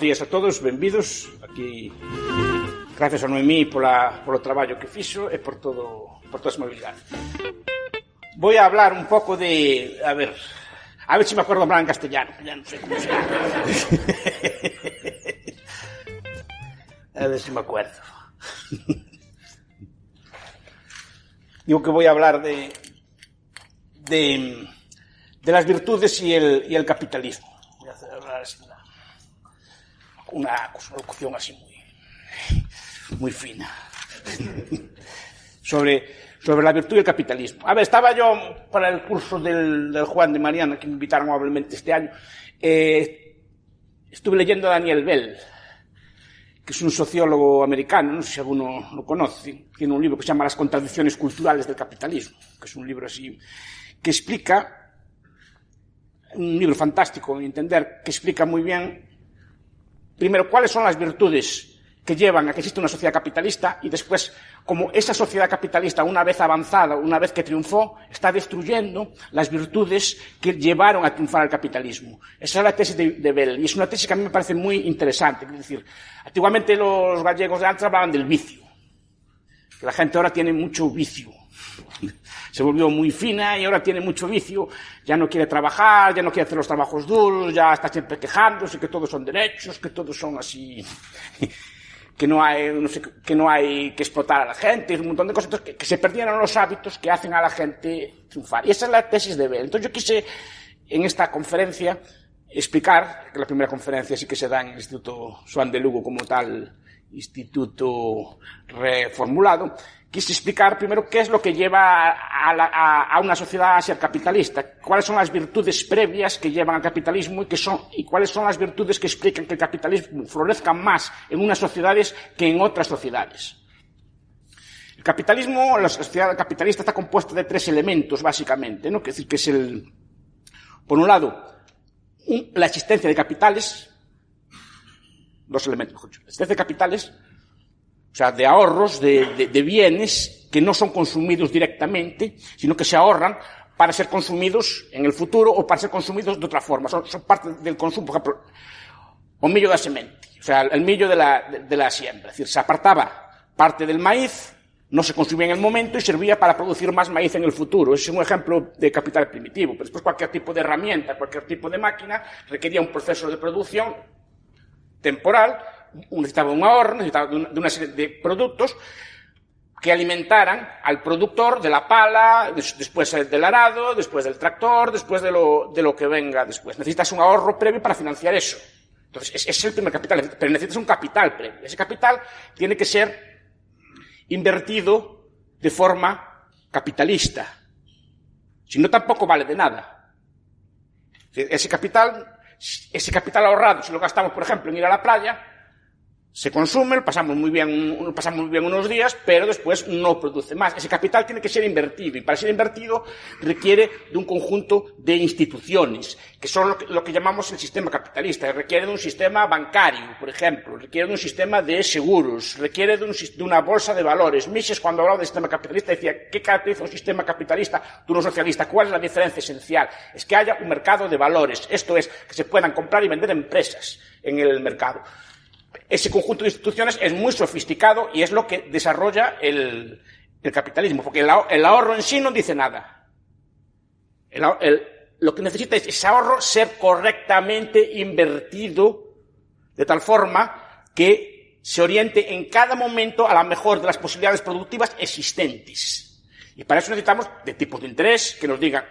bos días a todos, benvidos aquí. Gracias a Noemí polo traballo que fixo e por toda a amabilidade. Voy a hablar un pouco de... A ver se me acuerdo hablar en castellano, ya non sei como se llama. A ver se me acuerdo. Digo que voy a hablar de las virtudes y el capitalismo. Voy a hablar así una locución así muy fina sobre la virtud y el capitalismo. A ver, estaba yo para el curso del Juan de Mariana, que me invitaron amablemente este año, estuve leyendo a Daniel Bell, que es un sociólogo americano, no sé si alguno lo conoce, tiene un libro que se llama Las contradicciones culturales del capitalismo, que es un libro así, que explica, un libro fantástico en entender, que explica muy bien, primero, cuáles son las virtudes que llevan a que exista una sociedad capitalista y después, como esa sociedad capitalista, una vez avanzada, una vez que triunfó, está destruyendo las virtudes que llevaron a triunfar el capitalismo. Esa es la tesis de Bell, y es una tesis que a mí me parece muy interesante. Es decir, antiguamente los gallegos de antes hablaban del vicio, que la gente ahora tiene mucho vicio. Se volvió muy fina y ahora tiene mucho vicio, ya no quiere trabajar, ya no quiere hacer los trabajos duros, ya está siempre quejándose que todos son derechos, que todos son así, que no hay que explotar a la gente, un montón de cosas, que se perdieron los hábitos que hacen a la gente triunfar. Y esa es la tesis de Bell. Entonces yo quise, en esta conferencia, explicar, que la primera conferencia sí que se da en el Instituto Joan de Lugo como tal, instituto reformulado, quise explicar primero qué es lo que lleva a una sociedad a ser capitalista, cuáles son las virtudes previas que llevan al capitalismo y cuáles son las virtudes que explican que el capitalismo florezca más en unas sociedades que en otras sociedades. El capitalismo, la sociedad capitalista está compuesta de tres elementos, básicamente, ¿no? Es decir, que es por un lado, la existencia de capitales, dos elementos, la existencia de capitales, o sea, de ahorros, de bienes que no son consumidos directamente, sino que se ahorran para ser consumidos en el futuro o para ser consumidos de otra forma. Son parte del consumo, por ejemplo, o millo da semente, o sea, el millo de la siembra. Es decir, se apartaba parte del maíz, no se consumía en el momento y servía para producir más maíz en el futuro. Ese es un ejemplo de capital primitivo. Pero después cualquier tipo de herramienta, cualquier tipo de máquina requería un proceso de producción temporal, necesitaba un ahorro, necesitaba de una serie de productos que alimentaran al productor de la pala, después del arado, después del tractor, después de lo que venga después. Necesitas un ahorro previo para financiar eso. Entonces, ese es el primer capital, pero necesitas un capital previo. Ese capital tiene que ser invertido de forma capitalista. Si no, tampoco vale de nada. Ese capital ahorrado, si lo gastamos, por ejemplo, en ir a la playa, se consume, lo pasamos muy bien unos días, pero después no produce más. Ese capital tiene que ser invertido, y para ser invertido requiere de un conjunto de instituciones, que son lo que llamamos el sistema capitalista. Requiere de un sistema bancario, por ejemplo, requiere de un sistema de seguros, requiere de una bolsa de valores. Mises, cuando hablaba del sistema capitalista, decía, ¿qué caracteriza un sistema capitalista de uno socialista? ¿Cuál es la diferencia esencial? Es que haya un mercado de valores, esto es, que se puedan comprar y vender empresas en el mercado. Ese conjunto de instituciones es muy sofisticado y es lo que desarrolla el capitalismo, porque el ahorro en sí no dice nada. Lo que necesita es ese ahorro ser correctamente invertido de tal forma que se oriente en cada momento a la mejor de las posibilidades productivas existentes. Y para eso necesitamos de tipos de interés que nos digan,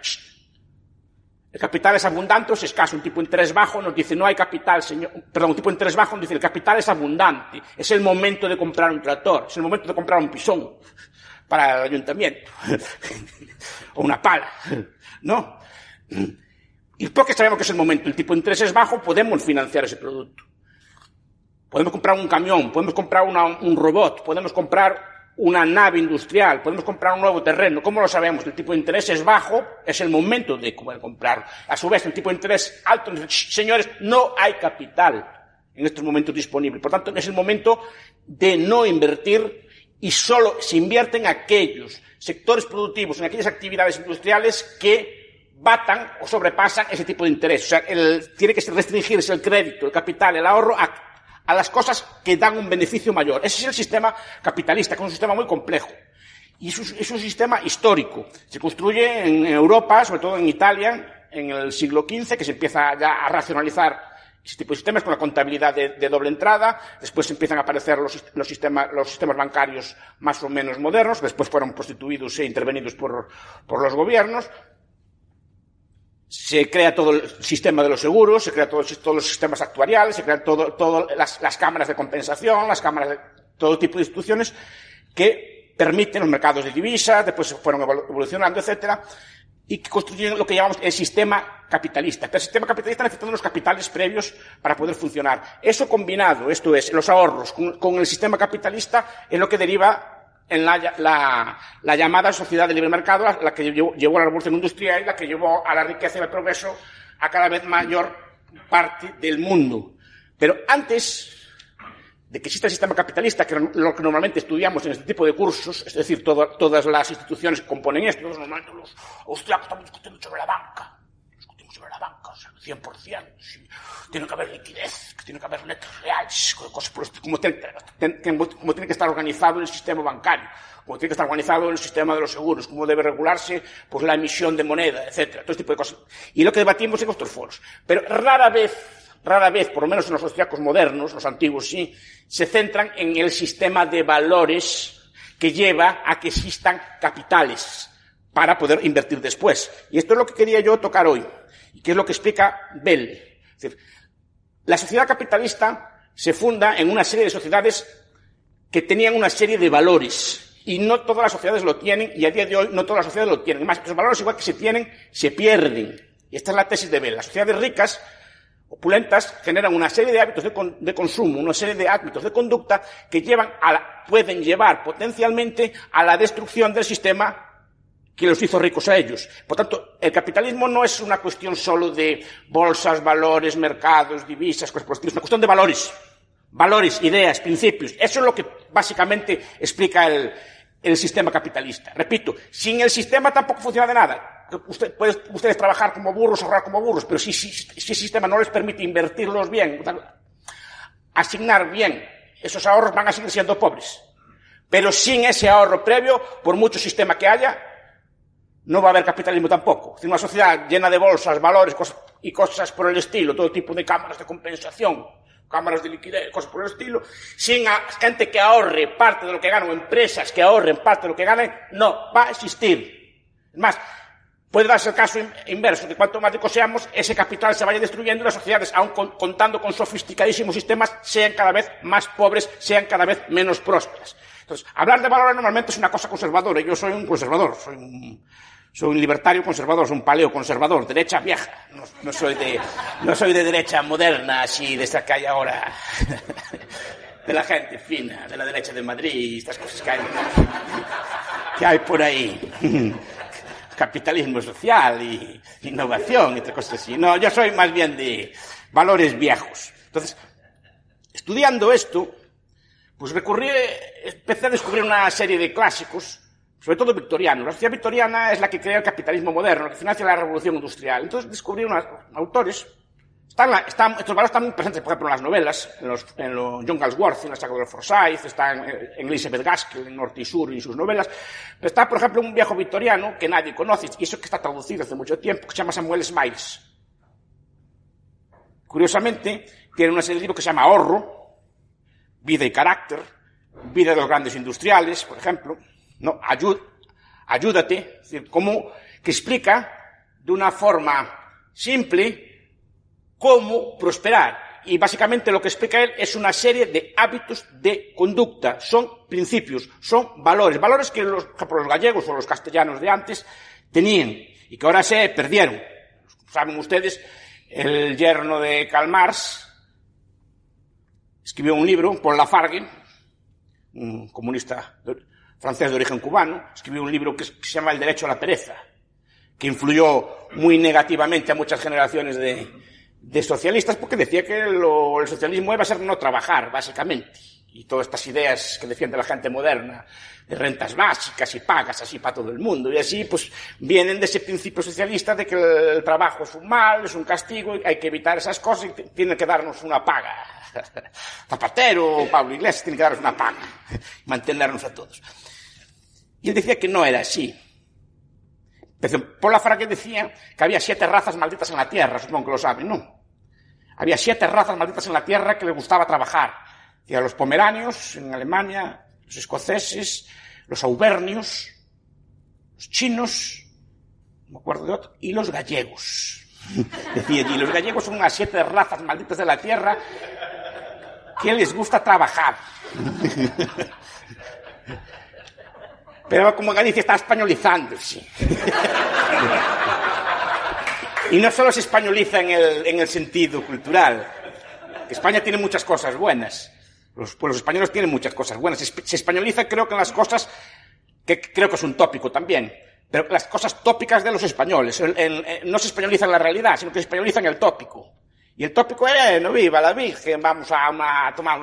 el capital es abundante o es escaso. Un tipo de interés bajo nos dice, no hay capital, señor. Perdón, un tipo de interés bajo nos dice, el capital es abundante. Es el momento de comprar un tractor. Es el momento de comprar un pisón para el ayuntamiento. O una pala. ¿No? Y porque sabemos que es el momento, el tipo de interés es bajo, podemos financiar ese producto. Podemos comprar un camión, podemos comprar un robot, podemos comprar una nave industrial, podemos comprar un nuevo terreno. ¿Cómo lo sabemos? El tipo de interés es bajo, es el momento de poder comprarlo. A su vez, el tipo de interés alto, señores, no hay capital en estos momentos disponible. Por tanto, es el momento de no invertir y solo se invierte en aquellos sectores productivos, en aquellas actividades industriales que batan o sobrepasan ese tipo de interés. O sea, tiene que restringirse el crédito, el capital, el ahorro a las cosas que dan un beneficio mayor. Ese es el sistema capitalista, que es un sistema muy complejo. Y es un sistema histórico. Se construye en Europa, sobre todo en Italia, en el siglo XV, que se empieza ya a racionalizar ese tipo de sistemas con la contabilidad de doble entrada. Después empiezan a aparecer los sistemas bancarios más o menos modernos. Después fueron prostituidos e intervenidos por los gobiernos. Se crea todo el sistema de los seguros, se crea todos los sistemas actuariales, se crean las cámaras de compensación, las cámaras de todo tipo de instituciones que permiten los mercados de divisas, después fueron evolucionando, etcétera, y que construyen lo que llamamos el sistema capitalista. Pero el sistema capitalista necesita unos capitales previos para poder funcionar. Eso combinado, esto es, los ahorros con el sistema capitalista, es lo que deriva en la llamada sociedad de libre mercado, la que llevó a la revolución industrial y la que llevó a la riqueza y al progreso a cada vez mayor parte del mundo. Pero antes de que exista el sistema capitalista, que es lo que normalmente estudiamos en este tipo de cursos, es decir, todas las instituciones que componen esto, normalmente los austriacos estamos discutiendo sobre la banca. O sea, 100%. Tiene que haber liquidez, tiene que haber letras reales, cosas por como tiene que estar organizado el sistema bancario, como tiene que estar organizado el sistema de los seguros, cómo debe regularse pues la emisión de moneda, etcétera, todo este tipo de cosas. Y lo que debatimos en estos foros. Pero rara vez, por lo menos en los austriacos modernos, los antiguos sí, se centran en el sistema de valores que lleva a que existan capitales para poder invertir después. Y esto es lo que quería yo tocar hoy, y que es lo que explica Bell. Es decir, la sociedad capitalista se funda en una serie de sociedades que tenían una serie de valores, y no todas las sociedades lo tienen, y a día de hoy no todas las sociedades lo tienen. Además, los valores igual que se tienen, se pierden. Y esta es la tesis de Bell. Las sociedades ricas, opulentas, generan una serie de hábitos de consumo, una serie de hábitos de conducta que pueden llevar potencialmente a la destrucción del sistema que los hizo ricos a ellos. Por tanto, el capitalismo no es una cuestión solo de bolsas, valores, mercados, divisas, cosas por el estilo. Es una cuestión de valores. Valores, ideas, principios. Eso es lo que básicamente explica el sistema capitalista. Repito, sin el sistema tampoco funciona de nada. Ustedes trabajar como burros, ahorrar como burros, pero si el sistema no les permite invertirlos bien, asignar bien esos ahorros, van a seguir siendo pobres. Pero sin ese ahorro previo, por mucho sistema que haya, no va a haber capitalismo tampoco. Es decir, una sociedad llena de bolsas, valores y cosas por el estilo, todo tipo de cámaras de compensación, cámaras de liquidez, cosas por el estilo, sin gente que ahorre parte de lo que gana, o empresas que ahorren parte de lo que ganen, no va a existir. Es más, puede darse el caso inverso, que cuanto más ricos seamos, ese capital se vaya destruyendo y las sociedades, aun contando con sofisticadísimos sistemas, sean cada vez más pobres, sean cada vez menos prósperas. Entonces, hablar de valores normalmente es una cosa conservadora. Yo soy un conservador, soy un libertario conservador, soy un paleo conservador, derecha vieja. No soy de derecha moderna, así de esta que hay ahora, de la gente fina, de la derecha de Madrid, estas cosas que hay por ahí. Capitalismo social y innovación, entre cosas así. No, yo soy más bien de valores viejos. Entonces, estudiando esto, pues empecé a descubrir una serie de clásicos, sobre todo victorianos. La sociedad victoriana es la que crea el capitalismo moderno, que financia la revolución industrial. Entonces descubrí unos autores. Estos valores están muy presentes, por ejemplo, en las novelas, en John Galsworthy, en la saga de los Forsyth, está en Elizabeth Gaskell, en Norte y Sur, y en sus novelas. Pero está, por ejemplo, un viejo victoriano que nadie conoce, y eso que está traducido hace mucho tiempo, que se llama Samuel Smiles. Curiosamente, tiene una serie de libros que se llama Ahorro, Vida y Carácter, Vida de los Grandes Industriales, por ejemplo, ¿no? Ayúdate, es decir, que explica de una forma simple cómo prosperar. Y básicamente lo que explica él es una serie de hábitos de conducta. Son principios, son valores. Valores que los gallegos o los castellanos de antes tenían y que ahora se perdieron. Saben ustedes, el yerno de Karl Marx escribió un libro, Paul Lafargue, un comunista francés de origen cubano, escribió un libro que se llama El derecho a la pereza, que influyó muy negativamente a muchas generaciones de socialistas, porque decía que el socialismo iba a ser no trabajar, básicamente. y todas estas ideas que defiende la gente moderna, de rentas básicas y pagas así para todo el mundo, y así pues vienen de ese principio socialista de que el trabajo es un mal, es un castigo, y hay que evitar esas cosas y tienen que darnos una paga. Zapatero, Pablo Iglesias, tienen que darnos una paga, mantenernos a todos. Y él decía que no era así. Paul Lafargue decía que había 7 razas malditas en la tierra, supongo que lo saben, ¿no? Había 7 razas malditas en la tierra que les gustaba trabajar. Decía, los pomeranios en Alemania, los escoceses, los auvernios, los chinos, no me acuerdo de otro, y los gallegos. Decía allí, los gallegos son unas 7 razas malditas de la tierra que les gusta trabajar. Pero como Galicia está españolizándose. Y no solo se españoliza en el sentido cultural. España tiene muchas cosas buenas. Los pueblos españoles tienen muchas cosas buenas. Se españoliza, creo que en las cosas, que creo que es un tópico también, pero las cosas tópicas de los españoles. No se españoliza en la realidad, sino que se españoliza en el tópico. Y el tópico es, no viva la Virgen, vamos a tomar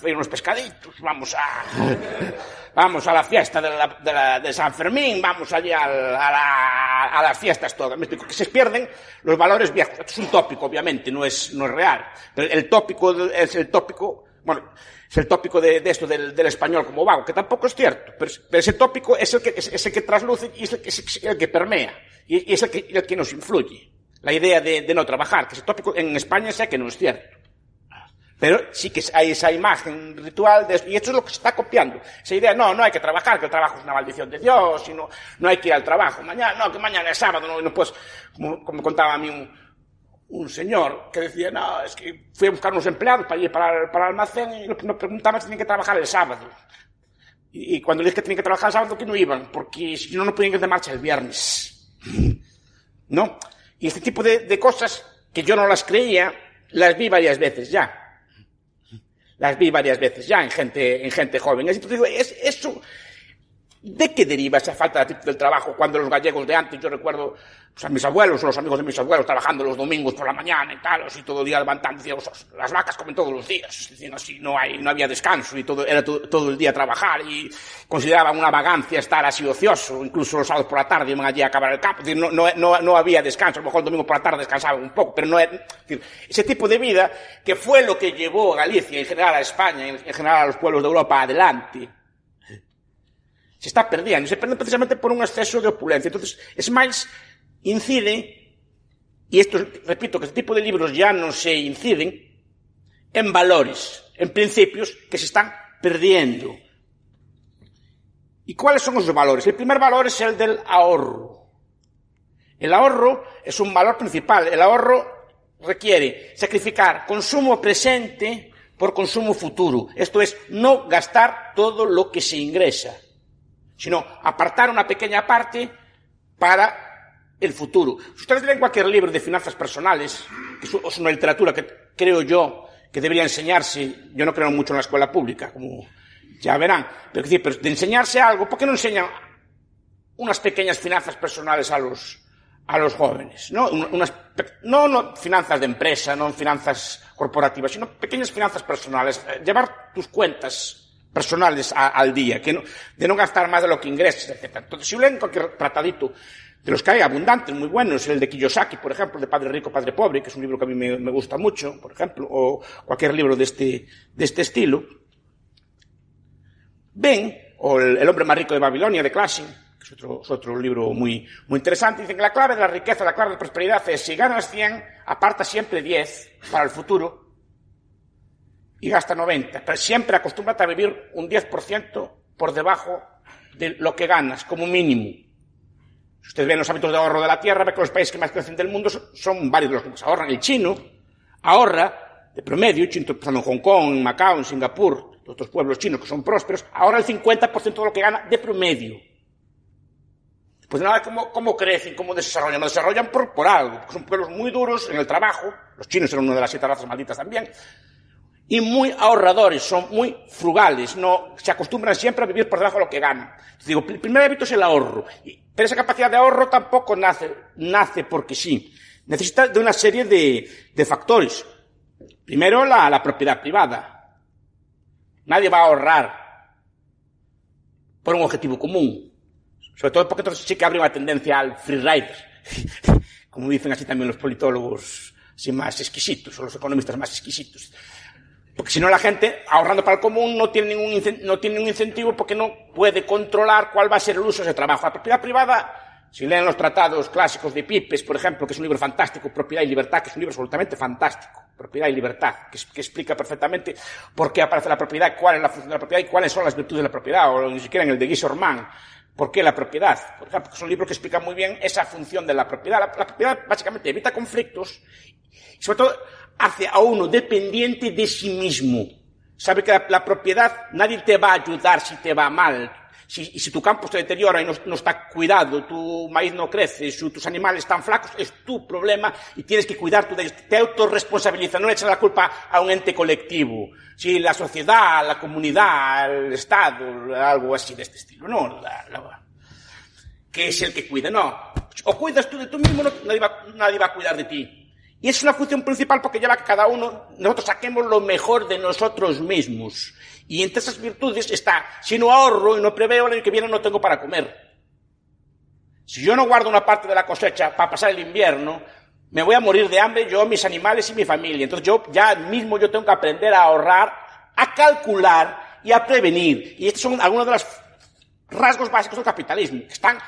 unos pescaditos, vamos a la fiesta de San Fermín, vamos allí a las fiestas todas. Que se pierden los valores viejos. Esto es un tópico, obviamente, no es real. Pero el tópico es el tópico, bueno, es el tópico de esto del español como vago, que tampoco es cierto. Pero ese tópico es el que trasluce y es el que permea. Y es el que nos influye. La idea de no trabajar, que ese tópico en España sé que no es cierto. Pero sí que hay esa imagen ritual de esto, y esto es lo que se está copiando. Esa idea, no hay que trabajar, que el trabajo es una maldición de Dios, y no hay que ir al trabajo. Que mañana es sábado, no puedes, como me contaba a mí un señor que decía, es que fui a buscar unos empleados para ir para el almacén y nos preguntaban si tenían que trabajar el sábado. Y cuando les dije que tenían que trabajar el sábado, que no iban, porque si no podían ir de marcha el viernes. ¿No? Y este tipo de cosas, que yo no las creía, las vi varias veces ya. En gente joven. Entonces digo, eso, ¿de qué deriva esa falta del trabajo cuando los gallegos de antes, yo recuerdo pues, a mis abuelos o los amigos de mis abuelos trabajando los domingos por la mañana y tal, así todo el día levantando, decían, las vacas comen todos los días, diciendo así, no había descanso y era todo el día trabajar y consideraban una vagancia estar así ocioso, incluso los sábados por la tarde iban allí a acabar el campo, es decir, no había descanso, a lo mejor el domingo por la tarde descansaban un poco, pero es decir, ese tipo de vida que fue lo que llevó a Galicia, en general a España, en general a los pueblos de Europa adelante, se está perdiendo, y se pierde precisamente por un exceso de opulencia. Entonces, es más, incide, y esto, repito, que este tipo de libros ya no se inciden, en valores, en principios que se están perdiendo. ¿Y cuáles son esos valores? El primer valor es el del ahorro. El ahorro es un valor principal. El ahorro requiere sacrificar consumo presente por consumo futuro. Esto es, no gastar todo lo que se ingresa, sino apartar una pequeña parte para el futuro. Si ustedes leen cualquier libro de finanzas personales, que es una literatura que creo yo que debería enseñarse, yo no creo mucho en la escuela pública, como ya verán, pero de enseñarse algo, ¿por qué no enseñan unas pequeñas finanzas personales a los jóvenes? ¿No? No finanzas de empresa, no finanzas corporativas, sino pequeñas finanzas personales. Llevar tus cuentas personales al día, de no gastar más de lo que ingresas, etc. Entonces, si leen cualquier tratadito de los que hay abundantes, muy buenos, el de Kiyosaki, por ejemplo, de Padre Rico, Padre Pobre, que es un libro que a mí me gusta mucho, por ejemplo, o cualquier libro de este estilo, ven, o el hombre más rico de Babilonia, de Clashing, que es otro libro muy interesante, dicen que la clave de la riqueza, la clave de la prosperidad es, si ganas 100, aparta siempre 10 para el futuro, y gasta 90, pero siempre acostúmbrate a vivir un 10% por debajo de lo que ganas, como mínimo. Si ustedes ven los hábitos de ahorro de la tierra, ve que los países que más crecen del mundo son varios de los que más ahorran. El chino ahorra, de promedio, pensando en Hong Kong, en Macao, en Singapur, otros pueblos chinos que son prósperos, ahorra el 50% de lo que gana de promedio. Pues nada, ¿cómo crecen? ¿Cómo desarrollan? No desarrollan por algo, porque son pueblos muy duros en el trabajo, los chinos eran una de las 7 razas malditas también, y muy ahorradores, son muy frugales, se acostumbran siempre a vivir por debajo de lo que ganan. Entonces, digo, el primer hábito es el ahorro, pero esa capacidad de ahorro tampoco nace porque sí. Necesita de una serie de factores. Primero, la propiedad privada. Nadie va a ahorrar por un objetivo común. Sobre todo porque entonces sí que habría una tendencia al freerider. Como dicen así también los politólogos así más exquisitos, o los economistas más exquisitos. Porque si no la gente, ahorrando para el común, no tiene ningún incentivo porque no puede controlar cuál va a ser el uso de ese trabajo. La propiedad privada, si leen los tratados clásicos de Pipes, por ejemplo, que es un libro fantástico, Propiedad y Libertad, que es un libro absolutamente fantástico, Propiedad y Libertad, que explica perfectamente por qué aparece la propiedad, cuál es la función de la propiedad y cuáles son las virtudes de la propiedad, o ni siquiera en el de Guy Sorman, por qué la propiedad. Por ejemplo, que es un libro que explica muy bien esa función de la propiedad. La propiedad básicamente evita conflictos y sobre todo hace a uno dependiente de sí mismo. Sabe que la propiedad, nadie te va a ayudar si te va mal. Si tu campo se deteriora y no está cuidado, tu maíz no crece, tus animales están flacos, es tu problema y tienes que cuidar tú de ellos. Te autorresponsabiliza, no le echas la culpa a un ente colectivo. Si la sociedad, la comunidad, el Estado, algo así de este estilo, no, que es el que cuida, no. O cuidas tú de tú mismo, nadie va a cuidar de ti. Y es una función principal porque lleva a que cada uno, nosotros saquemos lo mejor de nosotros mismos. Y entre esas virtudes está, si no ahorro y no preveo, el año que viene no tengo para comer. Si yo no guardo una parte de la cosecha para pasar el invierno, me voy a morir de hambre yo, mis animales y mi familia. Entonces yo tengo que aprender a ahorrar, a calcular y a prevenir. Y estos son algunos de los rasgos básicos del capitalismo, que están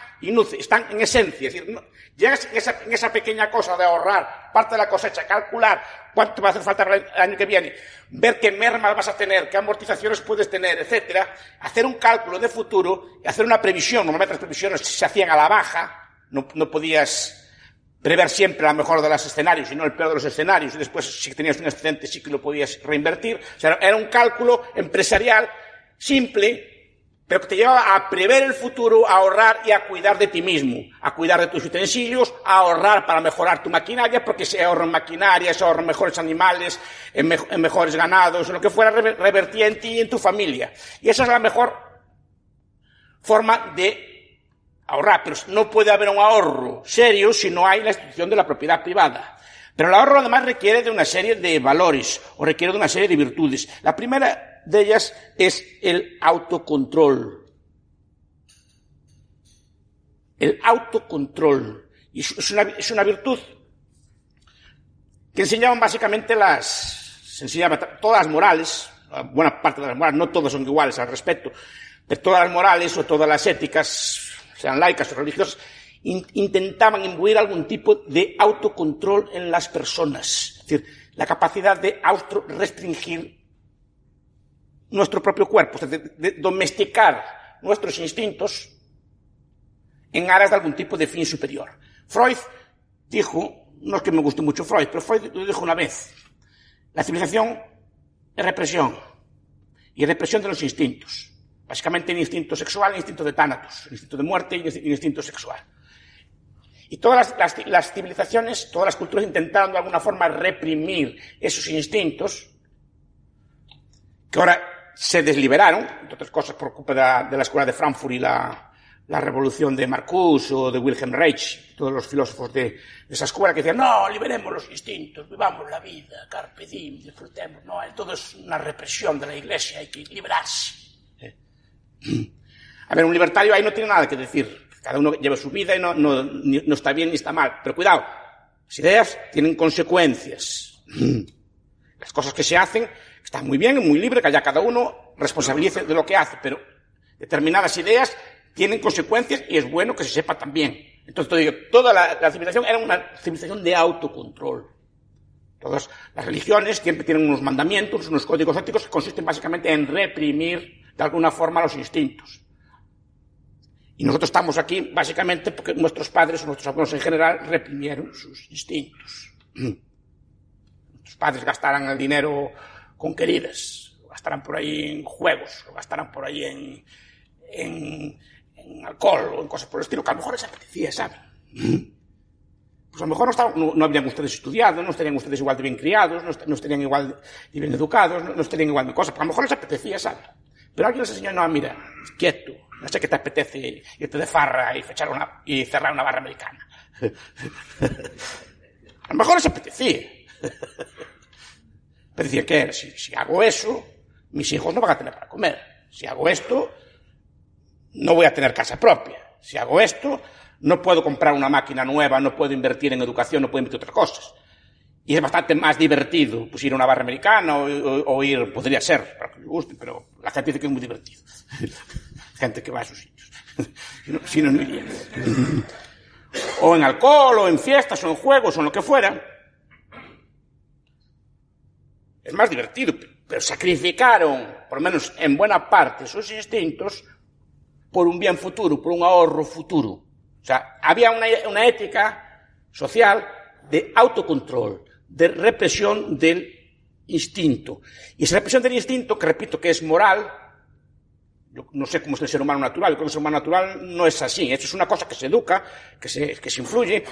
en esencia. Es decir, llegas en esa pequeña cosa de ahorrar parte de la cosecha, calcular cuánto te va a hacer falta el año que viene, ver qué mermas vas a tener, qué amortizaciones puedes tener, etcétera, hacer un cálculo de futuro y hacer una previsión. Normalmente las previsiones se hacían a la baja, no podías prever siempre la mejor de los escenarios, sino el peor de los escenarios, y después, si tenías un excedente, sí que lo podías reinvertir. O sea, era un cálculo empresarial simple, pero que te llevaba a prever el futuro, a ahorrar y a cuidar de ti mismo, a cuidar de tus utensilios, a ahorrar para mejorar tu maquinaria, porque se ahorra en maquinaria, se ahorra en mejores animales, en mejores ganados, en lo que fuera, revertía en ti y en tu familia. Y esa es la mejor forma de ahorrar, pero no puede haber un ahorro serio si no hay la institución de la propiedad privada. Pero el ahorro además requiere de una serie de valores, o requiere de una serie de virtudes. La primera de ellas es el autocontrol. El autocontrol. Y es una virtud que enseñaban básicamente se enseñaban todas las morales, buena parte de las morales, no todas son iguales al respecto, pero todas las morales o todas las éticas, sean laicas o religiosas, intentaban imbuir algún tipo de autocontrol en las personas. Es decir, la capacidad de autorrestringir nuestro propio cuerpo, es decir, de domesticar nuestros instintos en aras de algún tipo de fin superior. Freud dijo, no es que me guste mucho Freud, pero Freud lo dijo una vez, la civilización es represión, y represión de los instintos. Básicamente el instinto sexual, el instinto de tánatos, el instinto de muerte y el instinto sexual. Y todas las civilizaciones, todas las culturas intentaron de alguna forma reprimir esos instintos, que ahora se desliberaron, entre otras cosas por culpa de la escuela de Frankfurt y la revolución de Marcuse o de Wilhelm Reich, todos los filósofos de esa escuela que decían, no, liberemos los instintos, vivamos la vida, carpe diem, disfrutemos. No, todo es una represión de la Iglesia, hay que liberarse. A ver, un libertario ahí no tiene nada que decir. Cada uno lleva su vida y no está bien ni está mal. Pero cuidado, las ideas tienen consecuencias. Las cosas que se hacen están muy bien, muy libre, que haya cada uno responsabilice de lo que hace, pero determinadas ideas tienen consecuencias y es bueno que se sepa también. Entonces, te digo, toda la civilización era una civilización de autocontrol. Todas las religiones siempre tienen unos mandamientos, unos códigos éticos que consisten básicamente en reprimir de alguna forma los instintos. Y nosotros estamos aquí básicamente porque nuestros padres o nuestros abuelos en general reprimieron sus instintos. Nuestros padres gastarán el dinero con queridas, lo gastarán por ahí en juegos, lo gastarán por ahí en alcohol o en cosas por el estilo, que a lo mejor les apetecía, ¿saben? Pues a lo mejor no habrían ustedes estudiado, no estarían ustedes igual de bien criados, no estarían igual de bien educados, no estarían igual de cosas, pero a lo mejor les apetecía, ¿saben? Pero alguien les enseñó, no, mira, quieto, no sé qué te apetece irte de farra y cerrar una barra americana. A lo mejor les apetecía. Pero decía, ¿qué? Si hago eso, mis hijos no van a tener para comer. Si hago esto, no voy a tener casa propia. Si hago esto, no puedo comprar una máquina nueva, no puedo invertir en educación, no puedo invertir en otras cosas. Y es bastante más divertido pues ir a una barra americana o ir, podría ser, para que me guste, pero la gente dice que es muy divertido. Gente que va a esos sitios. Si no, no iría. O en alcohol, o en fiestas, o en juegos, o en lo que fuera. Es más divertido, pero sacrificaron, por lo menos en buena parte, sus instintos por un bien futuro, por un ahorro futuro. O sea, había una ética social de autocontrol, de represión del instinto. Y esa represión del instinto, que repito que es moral, yo no sé cómo es el ser humano natural, yo creo que el ser humano natural no es así. Esto es una cosa que se educa, que se influye.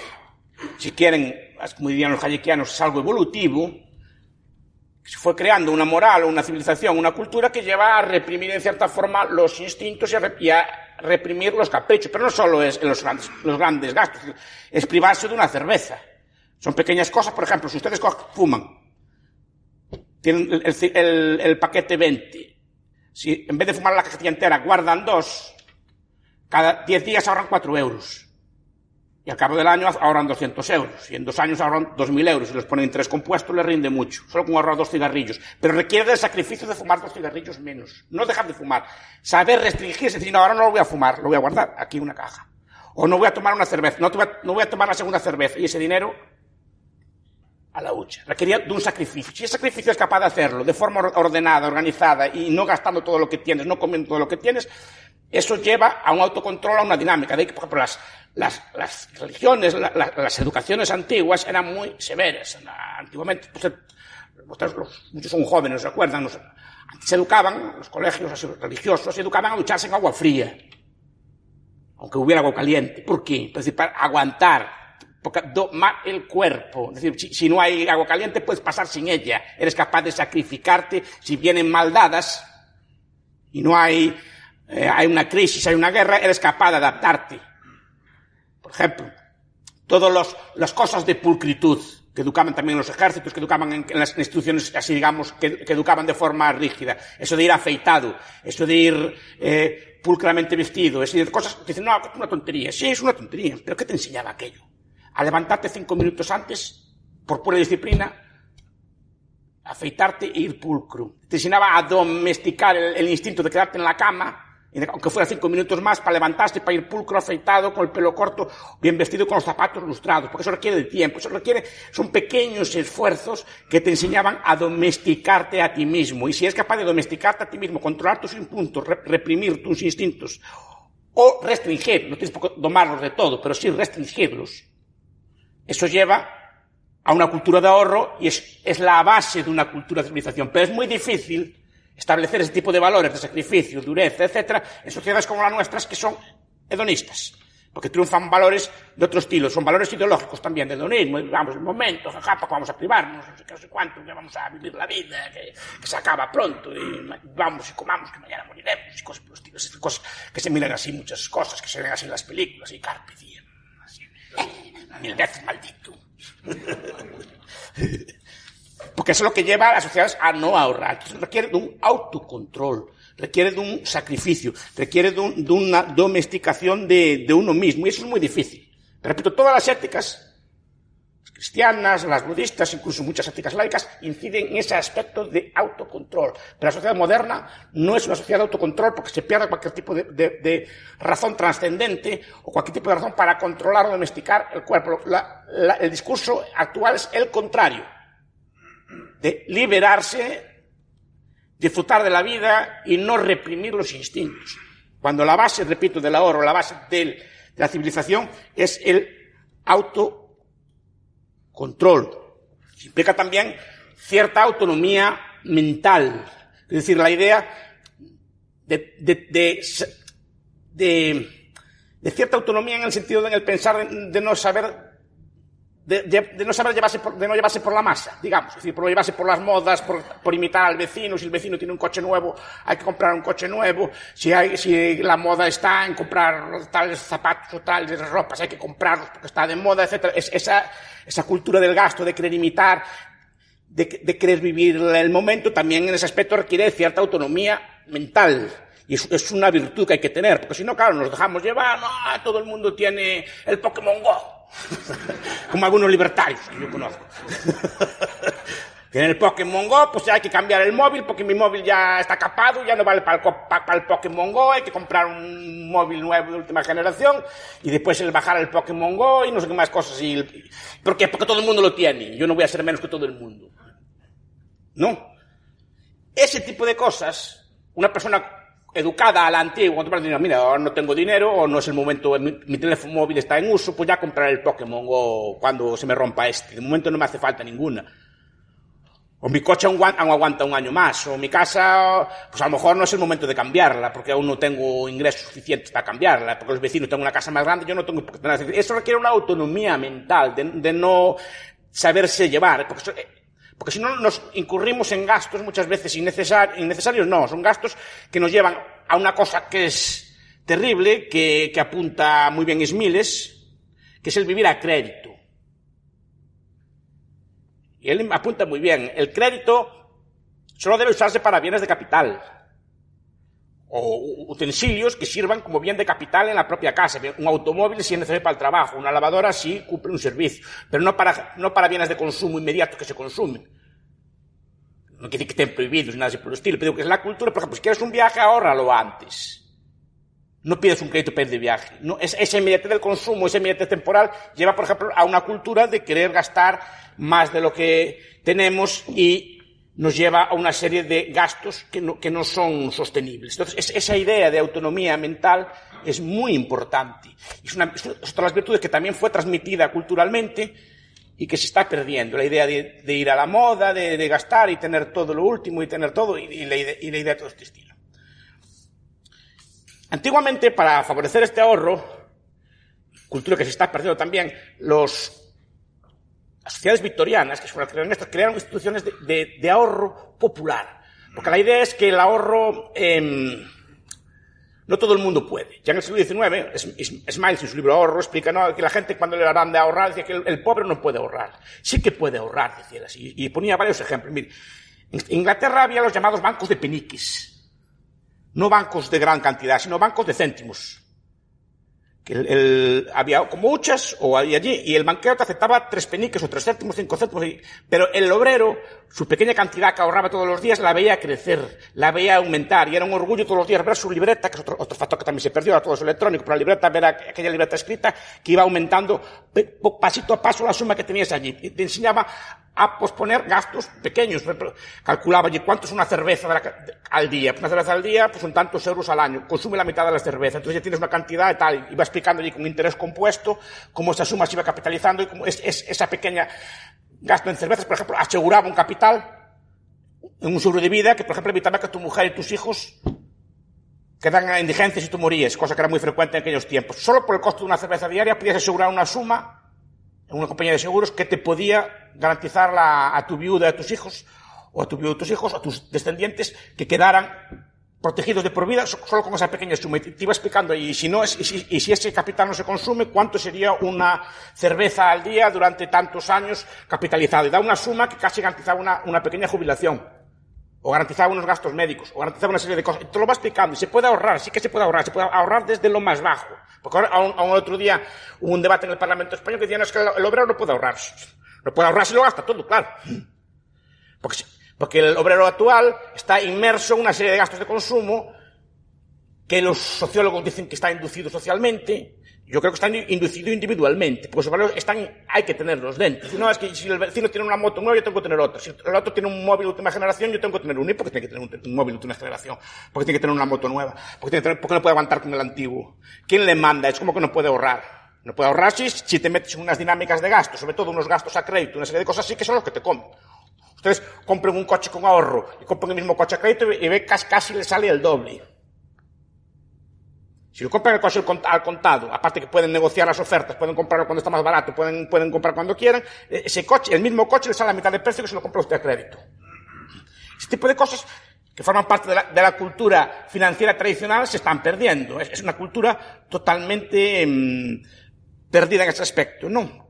Si quieren, como dirían los hayekianos, es algo evolutivo. Se fue creando una moral, una civilización, una cultura que lleva a reprimir en cierta forma los instintos y a reprimir los caprichos. Pero no solo es los grandes gastos, es privarse de una cerveza. Son pequeñas cosas, por ejemplo, si ustedes fuman, tienen el paquete 20, si en vez de fumar la cajetilla entera guardan 2, cada 10 días ahorran 4 euros. Y al cabo del año ahorran 200 euros. Y en 2 años ahorran 2.000 euros. Si los ponen en 3 compuestos les rinde mucho. Solo con ahorrar 2 cigarrillos. Pero requiere del sacrificio de fumar 2 cigarrillos menos. No dejar de fumar. Saber restringirse. Decir, no, ahora no lo voy a fumar. Lo voy a guardar aquí en una caja. O no voy a tomar una cerveza. No voy a tomar la segunda cerveza. Y ese dinero a la hucha. Requería de un sacrificio. Si ese sacrificio es capaz de hacerlo de forma ordenada, organizada y no gastando todo lo que tienes, no comiendo todo lo que tienes, eso lleva a un autocontrol, a una dinámica. De ahí que, por ejemplo, las religiones, las educaciones antiguas eran muy severas. Antiguamente, muchos son jóvenes, ¿se acuerdan? Antes se educaban, los colegios religiosos se educaban a ducharse en agua fría, aunque hubiera agua caliente. ¿Por qué? Para aguantar, porque domar el cuerpo. Es decir, si no hay agua caliente, puedes pasar sin ella. Eres capaz de sacrificarte si vienen mal dadas y no hay una crisis, hay una guerra, eres capaz de adaptarte. Por ejemplo, todas las cosas de pulcritud que educaban también en los ejércitos, que educaban en las instituciones, así digamos, que educaban de forma rígida. Eso de ir afeitado, eso de ir pulcramente vestido, es decir, cosas que dicen, no, es una tontería. Sí, es una tontería, pero ¿qué te enseñaba aquello? A levantarte 5 minutos antes, por pura disciplina, afeitarte e ir pulcro. Te enseñaba a domesticar el instinto de quedarte en la cama, aunque fuera 5 minutos más, para levantarte, para ir pulcro, afeitado, con el pelo corto, bien vestido, con los zapatos lustrados, porque eso requiere de tiempo, son pequeños esfuerzos que te enseñaban a domesticarte a ti mismo. Y si eres capaz de domesticarte a ti mismo, controlar tus impulsos, reprimir tus instintos, o restringir, no tienes por qué domarlos de todo, pero sí restringirlos, eso lleva a una cultura de ahorro y es la base de una cultura de civilización. Pero es muy difícil establecer ese tipo de valores de sacrificio, dureza, etcétera, en sociedades como las nuestras que son hedonistas. Porque triunfan valores de otro estilo, son valores ideológicos también, de hedonismo, vamos, en momentos, jaja, vamos a privarnos, no sé qué, no sé cuánto, que vamos a vivir la vida, que se acaba pronto, y vamos y comamos, que mañana moriremos, y cosas por el estilo, esas cosas que se miran así, muchas cosas que se ven así en las películas, y carpe diem, así, 1000 veces maldito. Porque eso es lo que lleva a las sociedades a no ahorrar. Entonces requiere de un autocontrol, requiere de un sacrificio, requiere de una domesticación de uno mismo, y eso es muy difícil. Pero repito, todas las éticas, las cristianas, las budistas, incluso muchas éticas laicas, inciden en ese aspecto de autocontrol. Pero la sociedad moderna no es una sociedad de autocontrol porque se pierde cualquier tipo de razón trascendente o cualquier tipo de razón para controlar o domesticar el cuerpo. El discurso actual es el contrario, de liberarse, disfrutar de la vida y no reprimir los instintos. Cuando la base, repito, del ahorro, la base de la civilización es el autocontrol. Implica también cierta autonomía mental, es decir, la idea de cierta autonomía en el sentido de en el pensar de no saber de no saber llevarse por la masa, digamos, es decir, por no llevarse por las modas, por imitar al vecino. Si el vecino tiene un coche nuevo, hay que comprar un coche nuevo. Si la moda está en comprar tales zapatos o tales ropas, hay que comprarlos porque está de moda, etcétera. Esa cultura del gasto, de querer imitar, de querer vivir el momento, también en ese aspecto requiere cierta autonomía mental. Y es una virtud que hay que tener, porque si no, claro, nos dejamos llevar, no, todo el mundo tiene el Pokémon Go. Como algunos libertarios que yo conozco. Tienen el Pokémon Go, pues hay que cambiar el móvil, porque mi móvil ya está capado, ya no vale para el Pokémon Go, hay que comprar un móvil nuevo de última generación, y después el bajar el Pokémon Go y no sé qué más cosas. ¿Por qué? Porque todo el mundo lo tiene, yo no voy a ser menos que todo el mundo. No. Ese tipo de cosas, una persona educada a la antigua, cuando te dice, mira, ahora no tengo dinero, o no es el momento, mi teléfono móvil está en uso, pues ya compraré el Pokémon Go cuando se me rompa este. De momento no me hace falta ninguna. O mi coche aún aguanta un año más, o mi casa, pues a lo mejor no es el momento de cambiarla, porque aún no tengo ingresos suficientes para cambiarla, porque los vecinos tienen una casa más grande, yo no tengo por qué tener. Eso requiere una autonomía mental, de no saberse llevar, porque si no nos incurrimos en gastos muchas veces innecesarios, no, son gastos que nos llevan a una cosa que es terrible, que apunta muy bien Smiles, que es el vivir a crédito. Y él apunta muy bien, el crédito solo debe usarse para bienes de capital, o utensilios que sirvan como bien de capital en la propia casa. Un automóvil si es necesario para el trabajo, una lavadora sí cumple un servicio, pero no para bienes de consumo inmediato que se consumen. No quiere decir que estén prohibidos, nada así por el estilo, pero digo que es la cultura. Por ejemplo, si quieres un viaje, ahórralo antes. No pides un crédito para ir de viaje. No, esa inmediatez del consumo, esa inmediatez temporal, lleva, por ejemplo, a una cultura de querer gastar más de lo que tenemos y nos lleva a una serie de gastos que no son sostenibles. Entonces, esa idea de autonomía mental es muy importante. Es otra de las virtudes que también fue transmitida culturalmente y que se está perdiendo. La idea de ir a la moda, de gastar y tener todo lo último y tener todo, y la idea de todo este estilo. Antiguamente, para favorecer este ahorro, cultura que se está perdiendo también, las sociedades victorianas, que fueron estas, crearon instituciones de ahorro popular. Porque la idea es que el ahorro no todo el mundo puede. Ya en el siglo XIX, Smiles en su libro Ahorro explica, ¿no?, que la gente cuando le harán de ahorrar, decía que el pobre no puede ahorrar. Sí que puede ahorrar, decía así. Y ponía varios ejemplos. Mire, en Inglaterra había los llamados bancos de peniques. No bancos de gran cantidad, sino bancos de céntimos. Había como huchas o allí, y el banquero te aceptaba 3 peniques o 3 céntimos, 5 céntimos, pero el obrero, su pequeña cantidad que ahorraba todos los días, la veía crecer, la veía aumentar, y era un orgullo todos los días ver su libreta, que es otro factor que también se perdió, ahora todo es electrónico, pero la libreta, ver aquella libreta escrita, que iba aumentando pasito a paso la suma que tenías allí, y te enseñaba a posponer gastos pequeños. Calculaba allí cuánto es una cerveza al día. Una cerveza al día, pues son tantos euros al año. Consume la mitad de la cerveza. Entonces ya tienes una cantidad y tal. Iba explicando allí con interés compuesto cómo esa suma se iba capitalizando y cómo esa pequeña gasto en cervezas, por ejemplo, aseguraba un capital en un seguro de vida que, por ejemplo, evitaba que tu mujer y tus hijos quedaran en indigencia si tú morías, cosa que era muy frecuente en aquellos tiempos. Solo por el costo de una cerveza diaria podías asegurar una suma en una compañía de seguros que te podía garantizar a tu viuda, a tus hijos, o a tu viuda, a tus hijos, a tus descendientes, que quedaran protegidos de por vida solo con esa pequeña suma. Y te iba explicando, y si ese capital no se consume, ¿cuánto sería una cerveza al día durante tantos años capitalizado? Y da una suma que casi garantizaba una pequeña jubilación, o garantizaba unos gastos médicos, o garantizaba una serie de cosas. Y te lo va explicando, y se puede ahorrar, sí que se puede ahorrar desde lo más bajo. Porque ahora, aún otro día hubo un debate en el Parlamento Español que decían, no, es que el obrero no puede ahorrar. No puede ahorrar si lo gasta todo, claro. Porque el obrero actual está inmerso en una serie de gastos de consumo que los sociólogos dicen que está inducido socialmente. Yo creo que está inducido individualmente, porque los obrero hay que tenerlos dentro. No, es que si el vecino tiene una moto nueva, yo tengo que tener otra. Si el otro tiene un móvil de última generación, yo tengo que tener uno. ¿Y por qué tiene que tener un móvil de última generación? Porque tiene que tener una moto nueva. Porque no puede aguantar con el antiguo. ¿Quién le manda? Es como que no puede ahorrar. No puede ahorrar si te metes en unas dinámicas de gasto, sobre todo unos gastos a crédito, una serie de cosas así que son los que te comen. Ustedes compren un coche con ahorro y compren el mismo coche a crédito y ve casi le sale el doble. Si lo compran el coche al contado, aparte que pueden negociar las ofertas, pueden comprarlo cuando está más barato, pueden comprar cuando quieran, ese coche, el mismo coche le sale a mitad de precio que si lo compra usted a crédito. Ese tipo de cosas que forman parte de la cultura financiera tradicional se están perdiendo. Es una cultura totalmente perdida en ese aspecto, ¿no?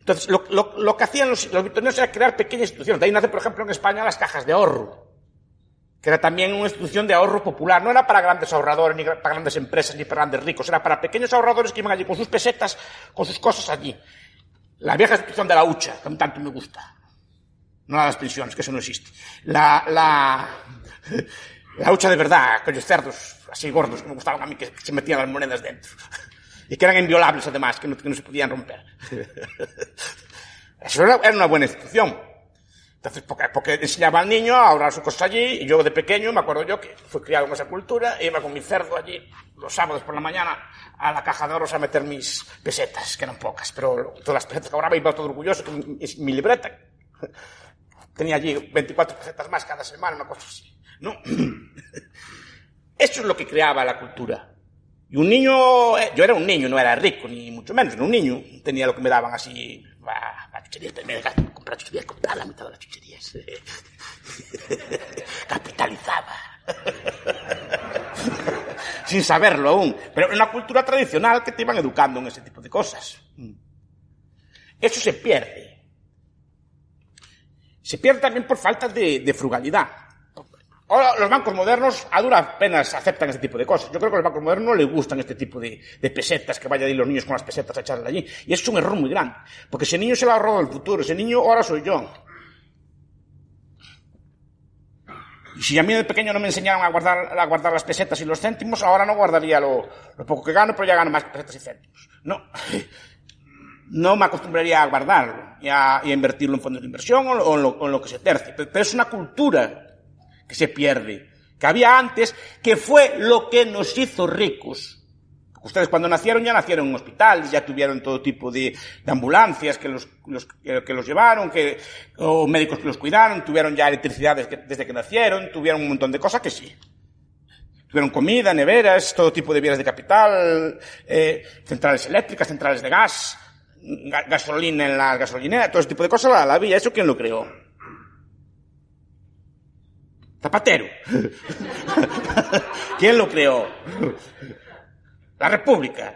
Entonces, lo que hacían los victorianos era crear pequeñas instituciones. De ahí nace, por ejemplo, en España las cajas de ahorro, que era también una institución de ahorro popular. No era para grandes ahorradores, ni para grandes empresas, ni para grandes ricos. Era para pequeños ahorradores que iban allí con sus pesetas, con sus cosas allí. La vieja institución de la hucha, que a mí tanto me gusta. No las pensiones, que eso no existe. La hucha de verdad, aquellos cerdos así gordos que me gustaban a mí, que se metían las monedas dentro. Y que eran inviolables, además, que no se podían romper. Eso era una buena institución. Entonces, porque enseñaba al niño a ahorrar sus cosas allí, y yo de pequeño, me acuerdo yo que fui criado en esa cultura, e iba con mi cerdo allí, los sábados por la mañana, a la caja de ahorros a meter mis pesetas, que eran pocas, pero todas las pesetas que ahorraba iba todo orgulloso con mi libreta. Tenía allí 24 pesetas más cada semana, una cosa así. No. Eso es lo que creaba la cultura. Y un niño, yo era un niño, no era rico, ni mucho menos, era un niño, tenía lo que me daban así, la chuchería, me dejaban comprar chuchería, comprar la mitad de las chucherías. Capitalizaba. Sin saberlo aún. Pero en una cultura tradicional que te iban educando en ese tipo de cosas. Eso se pierde. Se pierde también por falta de frugalidad. Ahora, los bancos modernos a duras penas aceptan este tipo de cosas. Yo creo que a los bancos modernos no les gustan este tipo de pesetas, que vayan a ir los niños con las pesetas a echarlas allí. Y eso es un error muy grande. Porque ese niño se lo ha robado el futuro. Ese niño ahora soy yo. Y si a mí de pequeño no me enseñaron a guardar las pesetas y los céntimos, ahora no guardaría lo poco que gano, pero ya gano más que pesetas y céntimos. No me acostumbraría a guardarlo y a invertirlo en fondos de inversión o en lo que se tercie. Pero es una cultura que se pierde, que había antes, que fue lo que nos hizo ricos. Porque ustedes cuando nacieron ya nacieron en hospitales, ya tuvieron todo tipo de ambulancias que los llevaron, o médicos que los cuidaron, tuvieron ya electricidad desde que nacieron, tuvieron un montón de cosas que sí. Tuvieron comida, neveras, todo tipo de bienes de capital, centrales eléctricas, centrales de gas, gasolina en la gasolinera, todo ese tipo de cosas la había. ¿Eso quién lo creó? Zapatero. ¿Quién lo creó? La República.